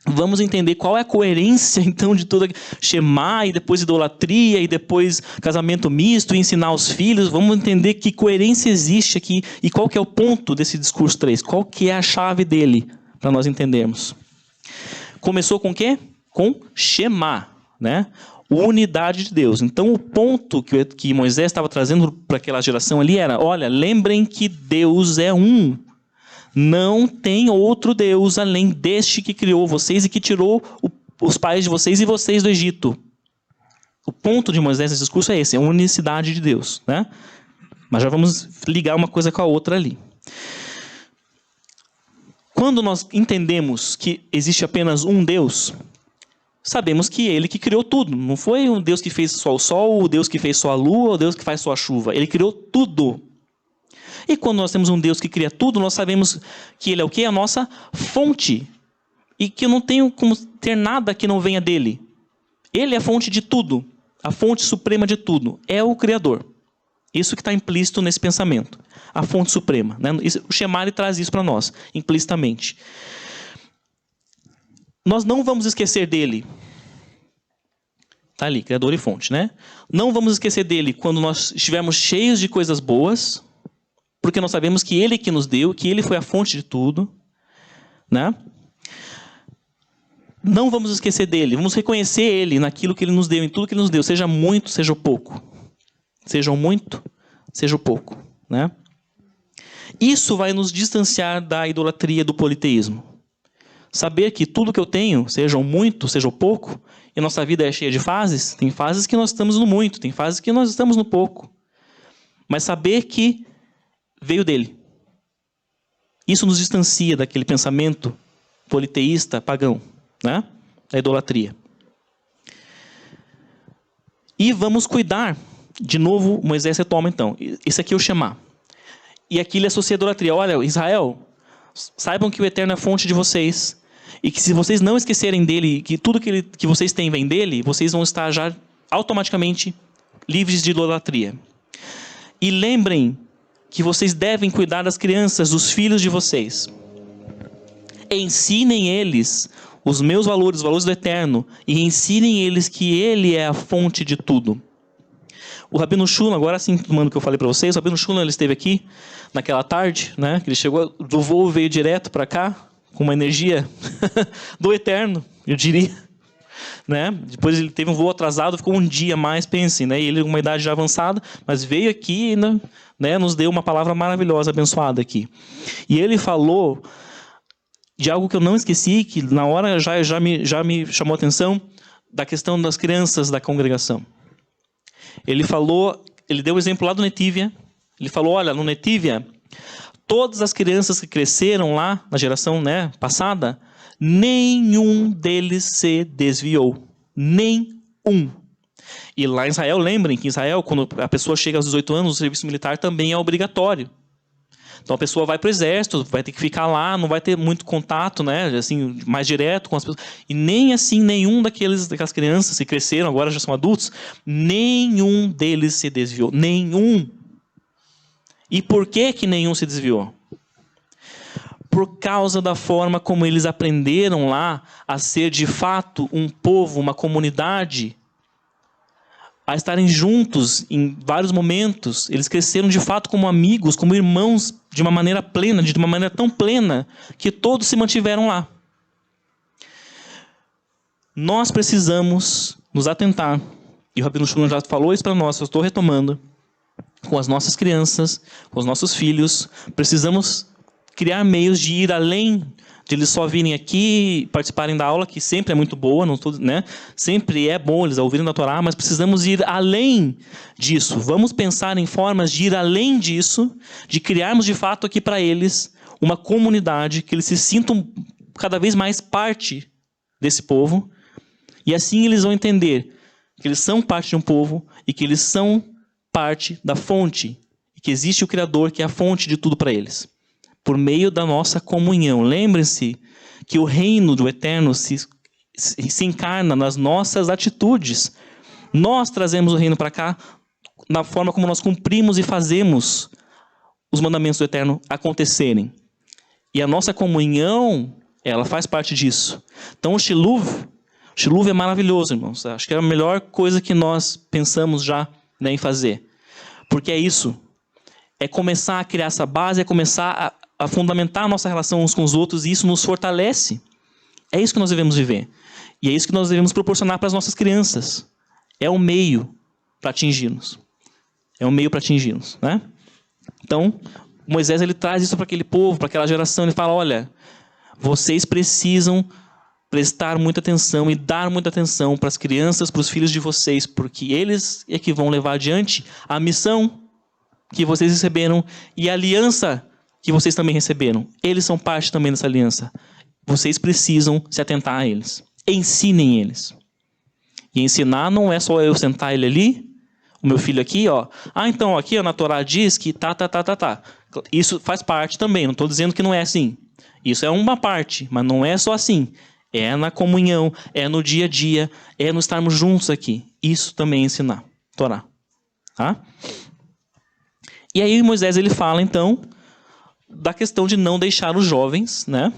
Vamos entender qual é a coerência, então, de toda Shema, e depois idolatria, e depois casamento misto, e ensinar os filhos. Vamos entender que coerência existe aqui, e qual que é o ponto desse discurso 3. Qual que é a chave dele, para nós entendermos. Começou com o quê? Com Shema, né? Unidade de Deus. Então, o ponto que Moisés estava trazendo para aquela geração ali era, olha, lembrem que Deus é um. Não tem outro Deus além deste que criou vocês e que tirou os pais de vocês e vocês do Egito. O ponto de Moisés nesse discurso é esse, é a unicidade de Deus, né? Mas já vamos ligar uma coisa com a outra ali. Quando nós entendemos que existe apenas um Deus, sabemos que Ele que criou tudo. Não foi um Deus que fez só o sol, o Deus que fez só a lua, o Deus que faz só a chuva. Ele criou tudo. E quando nós temos um Deus que cria tudo, nós sabemos que Ele é o quê? A nossa fonte. E que eu não tenho como ter nada que não venha dEle. Ele é a fonte de tudo. A fonte suprema de tudo. É o Criador. Isso que está implícito nesse pensamento. A fonte suprema. Né? O Shema traz isso para nós, implicitamente. Nós não vamos esquecer dEle. Está ali, Criador e fonte, né? Não vamos esquecer dEle quando nós estivermos cheios de coisas boas, porque nós sabemos que Ele que nos deu, que Ele foi a fonte de tudo, né? Não vamos esquecer dEle, vamos reconhecer Ele naquilo que Ele nos deu, em tudo que Ele nos deu, seja muito, seja pouco. Seja o muito, seja o pouco, né? Isso vai nos distanciar da idolatria do politeísmo. Saber que tudo que eu tenho, seja o muito, seja o pouco, e nossa vida é cheia de fases, tem fases que nós estamos no muito, tem fases que nós estamos no pouco. Mas saber que veio dele. Isso nos distancia daquele pensamento politeísta, pagão, né? Da idolatria. E vamos cuidar, de novo, Moisés retoma então. Esse aqui é o Shema. E aqui ele associa a idolatria. Olha, Israel, saibam que o Eterno é a fonte de vocês. E que se vocês não esquecerem dele, que tudo que vocês têm vem dele, vocês vão estar já automaticamente livres de idolatria. E lembrem que vocês devem cuidar das crianças, dos filhos de vocês. Ensinem eles os meus valores, os valores do Eterno, e ensinem eles que Ele é a fonte de tudo. O Rabino Shulam, agora sim, tomando o que eu falei para vocês, o Rabino Shulam, ele esteve aqui naquela tarde, né? Ele chegou do voo, veio direto para cá, com uma energia do Eterno, eu diria. Né? Depois ele teve um voo atrasado, ficou um dia mais, pensem, né? E ele com uma idade já avançada, mas veio aqui e né, nos deu uma palavra maravilhosa, abençoada aqui. E ele falou de algo que eu não esqueci, que na hora já me chamou a atenção, da questão das crianças da congregação. Ele deu o exemplo lá do Netívia. Ele falou, olha, no Netívia, todas as crianças que cresceram lá, na geração, né, passada, nenhum deles se desviou. Nenhum. E lá em Israel, lembrem que em Israel, quando a pessoa chega aos 18 anos, o serviço militar também é obrigatório. Então a pessoa vai para o exército, vai ter que ficar lá, não vai ter muito contato, né, assim, mais direto com as pessoas. E nem assim, nenhum daquelas crianças que cresceram, agora já são adultos, nenhum deles se desviou. Nenhum. E por que nenhum se desviou? Por causa da forma como eles aprenderam lá a ser de fato um povo, uma comunidade, a estarem juntos em vários momentos. Eles cresceram de fato como amigos, como irmãos, de uma maneira plena, de uma maneira tão plena, que todos se mantiveram lá. Nós precisamos nos atentar, e o Rabino Shulman já falou isso para nós, eu estou retomando, com as nossas crianças, com os nossos filhos, precisamos criar meios de ir além de eles só virem aqui, participarem da aula, que sempre é muito boa, não tô, né? Sempre é bom eles ouvirem da Torá, mas precisamos ir além disso. Vamos pensar em formas de ir além disso, de criarmos de fato aqui para eles uma comunidade, que eles se sintam cada vez mais parte desse povo, e assim eles vão entender que eles são parte de um povo e que eles são parte da fonte, e que existe o Criador, que é a fonte de tudo para eles. Por meio da nossa comunhão. Lembrem-se que o reino do Eterno se encarna nas nossas atitudes. Nós trazemos o reino para cá na forma como nós cumprimos e fazemos os mandamentos do Eterno acontecerem. E a nossa comunhão, ela faz parte disso. Então o Shiluv é maravilhoso, irmãos. Acho que é a melhor coisa que nós pensamos já, né, em fazer. Porque é isso. É começar a criar essa base, é começar a fundamentar a nossa relação uns com os outros, e isso nos fortalece. É isso que nós devemos viver. E é isso que nós devemos proporcionar para as nossas crianças. É um meio para atingi-los. É um meio para atingi-los, né? Então, Moisés, ele traz isso para aquele povo, para aquela geração. Ele fala, olha, vocês precisam prestar muita atenção e dar muita atenção para as crianças, para os filhos de vocês, porque eles é que vão levar adiante a missão que vocês receberam e a aliança que vocês também receberam. Eles são parte também dessa aliança. Vocês precisam se atentar a eles. Ensinem eles. E ensinar não é só eu sentar ele ali, o meu filho aqui, ó. Ah, então, aqui ó, na Torá diz que tá. Isso faz parte também, não estou dizendo que não é assim. Isso é uma parte, mas não é só assim. É na comunhão, é no dia a dia, é no estarmos juntos aqui. Isso também é ensinar. Torá. Tá? E aí Moisés, ele fala, então, da questão de não deixar os jovens, né,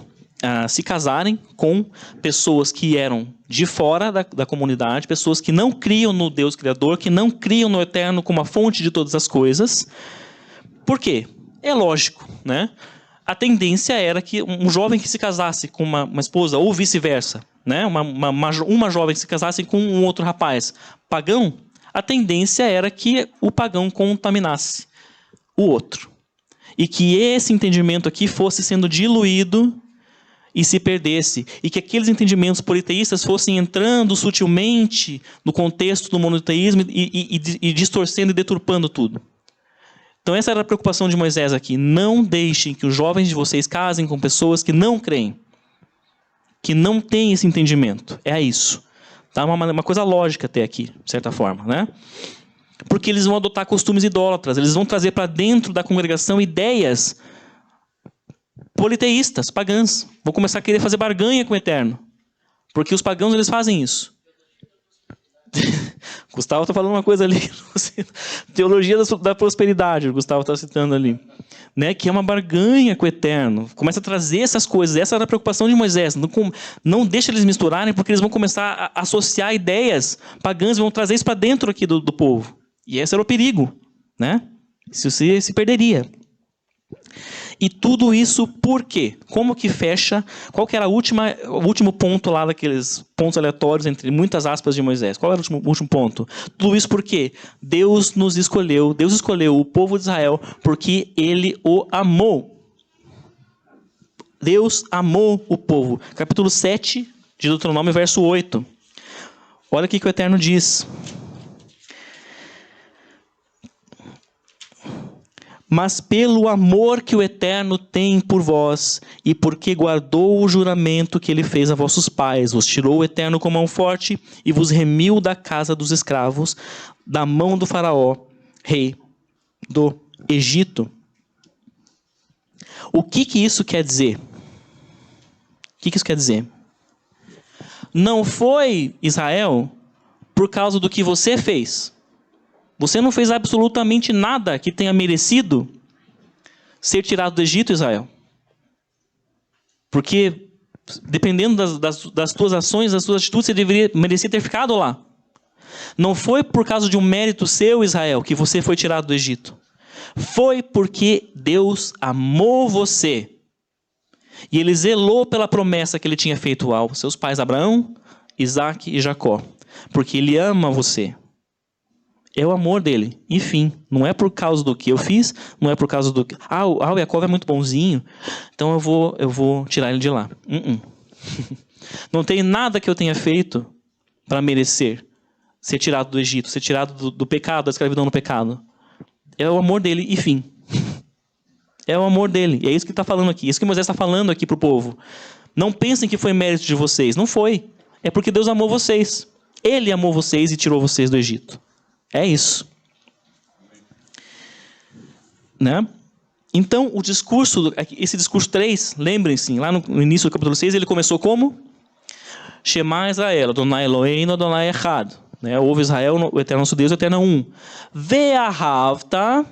se casarem com pessoas que eram de fora da comunidade, pessoas que não criam no Deus Criador, que não criam no Eterno como a fonte de todas as coisas. Por quê? É lógico, né? A tendência era que um jovem que se casasse com uma esposa, ou vice-versa, né, uma jovem que se casasse com um outro rapaz pagão, a tendência era que o pagão contaminasse o outro. E que esse entendimento aqui fosse sendo diluído e se perdesse. E que aqueles entendimentos politeístas fossem entrando sutilmente no contexto do monoteísmo e distorcendo e deturpando tudo. Então essa era a preocupação de Moisés aqui. Não deixem que os jovens de vocês casem com pessoas que não creem. Que não têm esse entendimento. É isso. Tá? Uma coisa lógica até aqui, de certa forma, né? Porque eles vão adotar costumes idólatras, eles vão trazer para dentro da congregação ideias politeístas, pagãs. Vão começar a querer fazer barganha com o Eterno. Porque os pagãos, eles fazem isso. Gustavo está falando uma coisa ali. Teologia da prosperidade, o Gustavo está citando ali. Né? Que é uma barganha com o Eterno. Começa a trazer essas coisas. Essa era a preocupação de Moisés. Não deixa eles misturarem, porque eles vão começar a associar ideias pagãs e vão trazer isso para dentro aqui do povo. E esse era o perigo, né? Isso se perderia. E tudo isso por quê? Como que fecha? Qual que era o último ponto lá daqueles pontos aleatórios, entre muitas aspas, de Moisés? Qual era o último ponto? Tudo isso por quê? Deus nos escolheu, Deus escolheu o povo de Israel porque Ele o amou. Deus amou o povo. Capítulo 7 de Deuteronômio, verso 8. Olha o que o Eterno diz. Mas pelo amor que o Eterno tem por vós, e porque guardou o juramento que ele fez a vossos pais, vos tirou o Eterno com mão forte, e vos remiu da casa dos escravos, da mão do faraó, rei do Egito. O que isso quer dizer? O que isso quer dizer? Não foi, Israel, por causa do que você fez. Você não fez absolutamente nada que tenha merecido ser tirado do Egito, Israel. Porque, dependendo das tuas ações, das tuas atitudes, você merecia ter ficado lá. Não foi por causa de um mérito seu, Israel, que você foi tirado do Egito. Foi porque Deus amou você. E ele zelou pela promessa que ele tinha feito aos seus pais Abraão, Isaque e Jacó. Porque ele ama você. É o amor dele. Enfim, não é por causa do que eu fiz, não é por causa do que... o Jacob é muito bonzinho, então eu vou tirar ele de lá. Não tem nada que eu tenha feito para merecer ser tirado do Egito, ser tirado do pecado, da escravidão no pecado. É o amor dele, enfim. É o amor dele. E é isso que ele está falando aqui. É isso que Moisés está falando aqui para o povo. Não pensem que foi mérito de vocês. Não foi. É porque Deus amou vocês. Ele amou vocês e tirou vocês do Egito. É isso. Né? Então, o discurso, esse discurso 3, lembrem-se, lá no início do capítulo 6, ele começou como? Shema Israel, Adonai Eloheinu, Adonai Echad. Né? Ouve Israel, o Eterno nosso Deus, o Eterno é um. Ve'ahavta,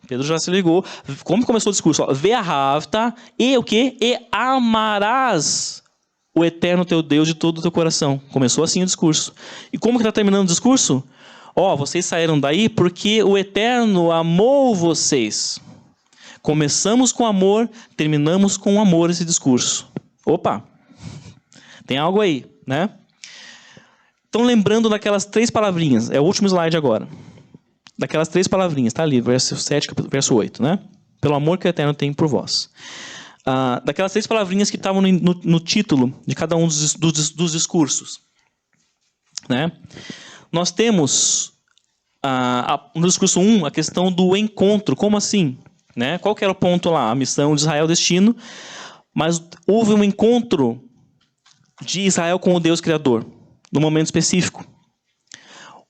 Pedro já se ligou. Como começou o discurso? Ve'ahavta, e o quê? E amarás o Eterno teu Deus de todo o teu coração. Começou assim o discurso. E como que está terminando o discurso? Vocês saíram daí porque o Eterno amou vocês. Começamos com amor, terminamos com amor esse discurso. Opa! Tem algo aí, né? Então, lembrando daquelas 3 palavrinhas. É o último slide agora. Daquelas 3 palavrinhas. Está ali, verso 7, verso 8, né? Pelo amor que o Eterno tem por vós. Daquelas 3 palavrinhas que estavam no título de cada um dos discursos. Né? Nós temos, no discurso 1, a questão do encontro. Como assim? Né? Qual que era o ponto lá? A missão de Israel, o destino. Mas houve um encontro de Israel com o Deus Criador, num momento específico.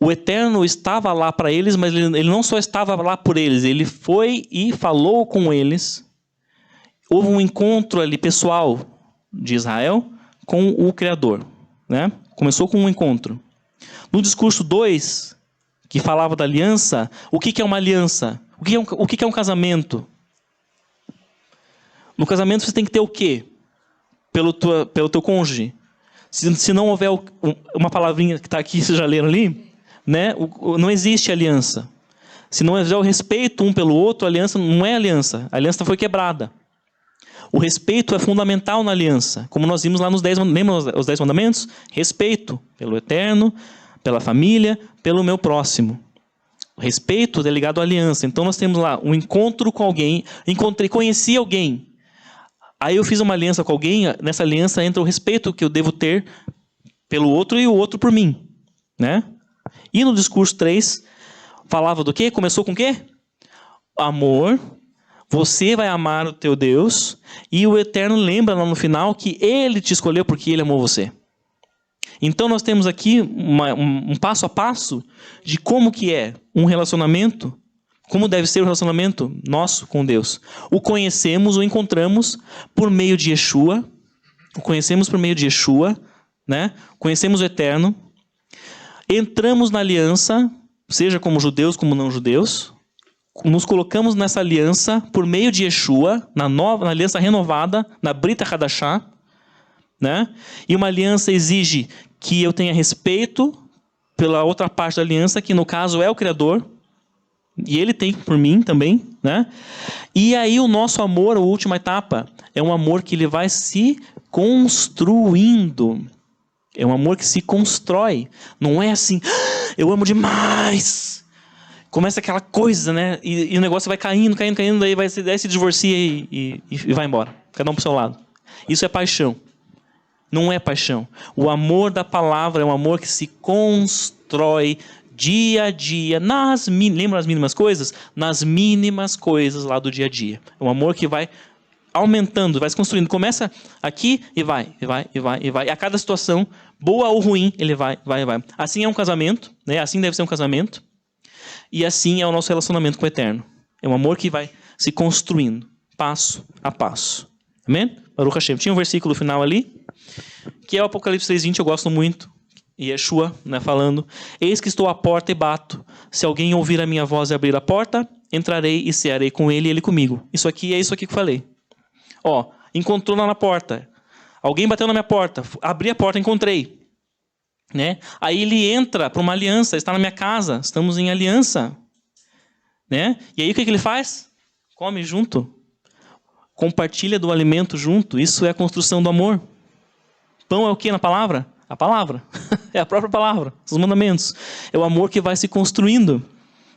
O Eterno estava lá para eles, mas ele não só estava lá por eles, ele foi e falou com eles. Houve um encontro ali pessoal de Israel com o Criador. Né? Começou com um encontro. No discurso 2, que falava da aliança, o que é uma aliança? O que é um casamento? No casamento você tem que ter o quê? Pelo teu cônjuge. Se não houver uma palavrinha que está aqui, vocês já leram ali, né? Não existe aliança. Se não houver o respeito um pelo outro, a aliança não é aliança. A aliança foi quebrada. O respeito é fundamental na aliança. Como nós vimos lá nos 10, lembram os 10 mandamentos? Respeito pelo Eterno, pela família, pelo meu próximo. O respeito é ligado à aliança. Então nós temos lá um encontro com alguém. Conheci alguém. Aí eu fiz uma aliança com alguém. Nessa aliança entra o respeito que eu devo ter pelo outro e o outro por mim. Né? E no discurso 3, falava do quê? Começou com o quê? Amor. Você vai amar o teu Deus. E o Eterno lembra lá no final que Ele te escolheu porque Ele amou você. Então nós temos aqui um passo a passo de como que é um relacionamento, como deve ser o relacionamento nosso com Deus. O conhecemos, o encontramos por meio de Yeshua. O conhecemos por meio de Yeshua, né? Conhecemos o Eterno. Entramos na aliança, seja como judeus, como não judeus. Nos colocamos nessa aliança por meio de Yeshua, na aliança renovada, na Brita Hadashah. Né? E uma aliança exige que eu tenha respeito pela outra parte da aliança, que no caso é o Criador, e Ele tem por mim também. Né? E aí o nosso amor, a última etapa, é um amor que ele vai se construindo. É um amor que se constrói. Não é assim, eu amo demais. Começa aquela coisa, né? E o negócio vai caindo, daí se divorcia e vai embora. Cada um pro seu lado. Isso é paixão. Não é paixão. O amor da palavra é um amor que se constrói dia a dia, lembra as mínimas coisas? Nas mínimas coisas lá do dia a dia. É um amor que vai aumentando, vai se construindo. Começa aqui e vai. E a cada situação, boa ou ruim, ele vai. Assim é um casamento, né? Assim deve ser um casamento. E assim é o nosso relacionamento com o Eterno. É um amor que vai se construindo, passo a passo. Amém? Baruch Hashem. Tinha um versículo final ali, que é o Apocalipse 3:20, eu gosto muito. Yeshua, né, falando: eis que estou à porta e bato. Se alguém ouvir a minha voz e abrir a porta, entrarei e cearei com ele e ele comigo. Isso aqui é isso aqui que eu falei. Ó, encontrou lá na porta. Alguém bateu na minha porta. Abri a porta, encontrei. Né? Aí ele entra para uma aliança. Está na minha casa. Estamos em aliança. Né? E aí o que ele faz? Come junto. Compartilha do alimento junto. Isso é a construção do amor. Pão é o que na palavra? A palavra. É a própria palavra. Os mandamentos. É o amor que vai se construindo.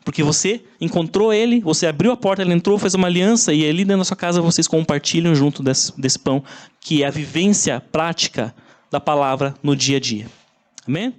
Porque você encontrou ele, você abriu a porta, ele entrou, fez uma aliança, e ali dentro da sua casa vocês compartilham junto desse pão, que é a vivência prática da palavra no dia a dia. Amém?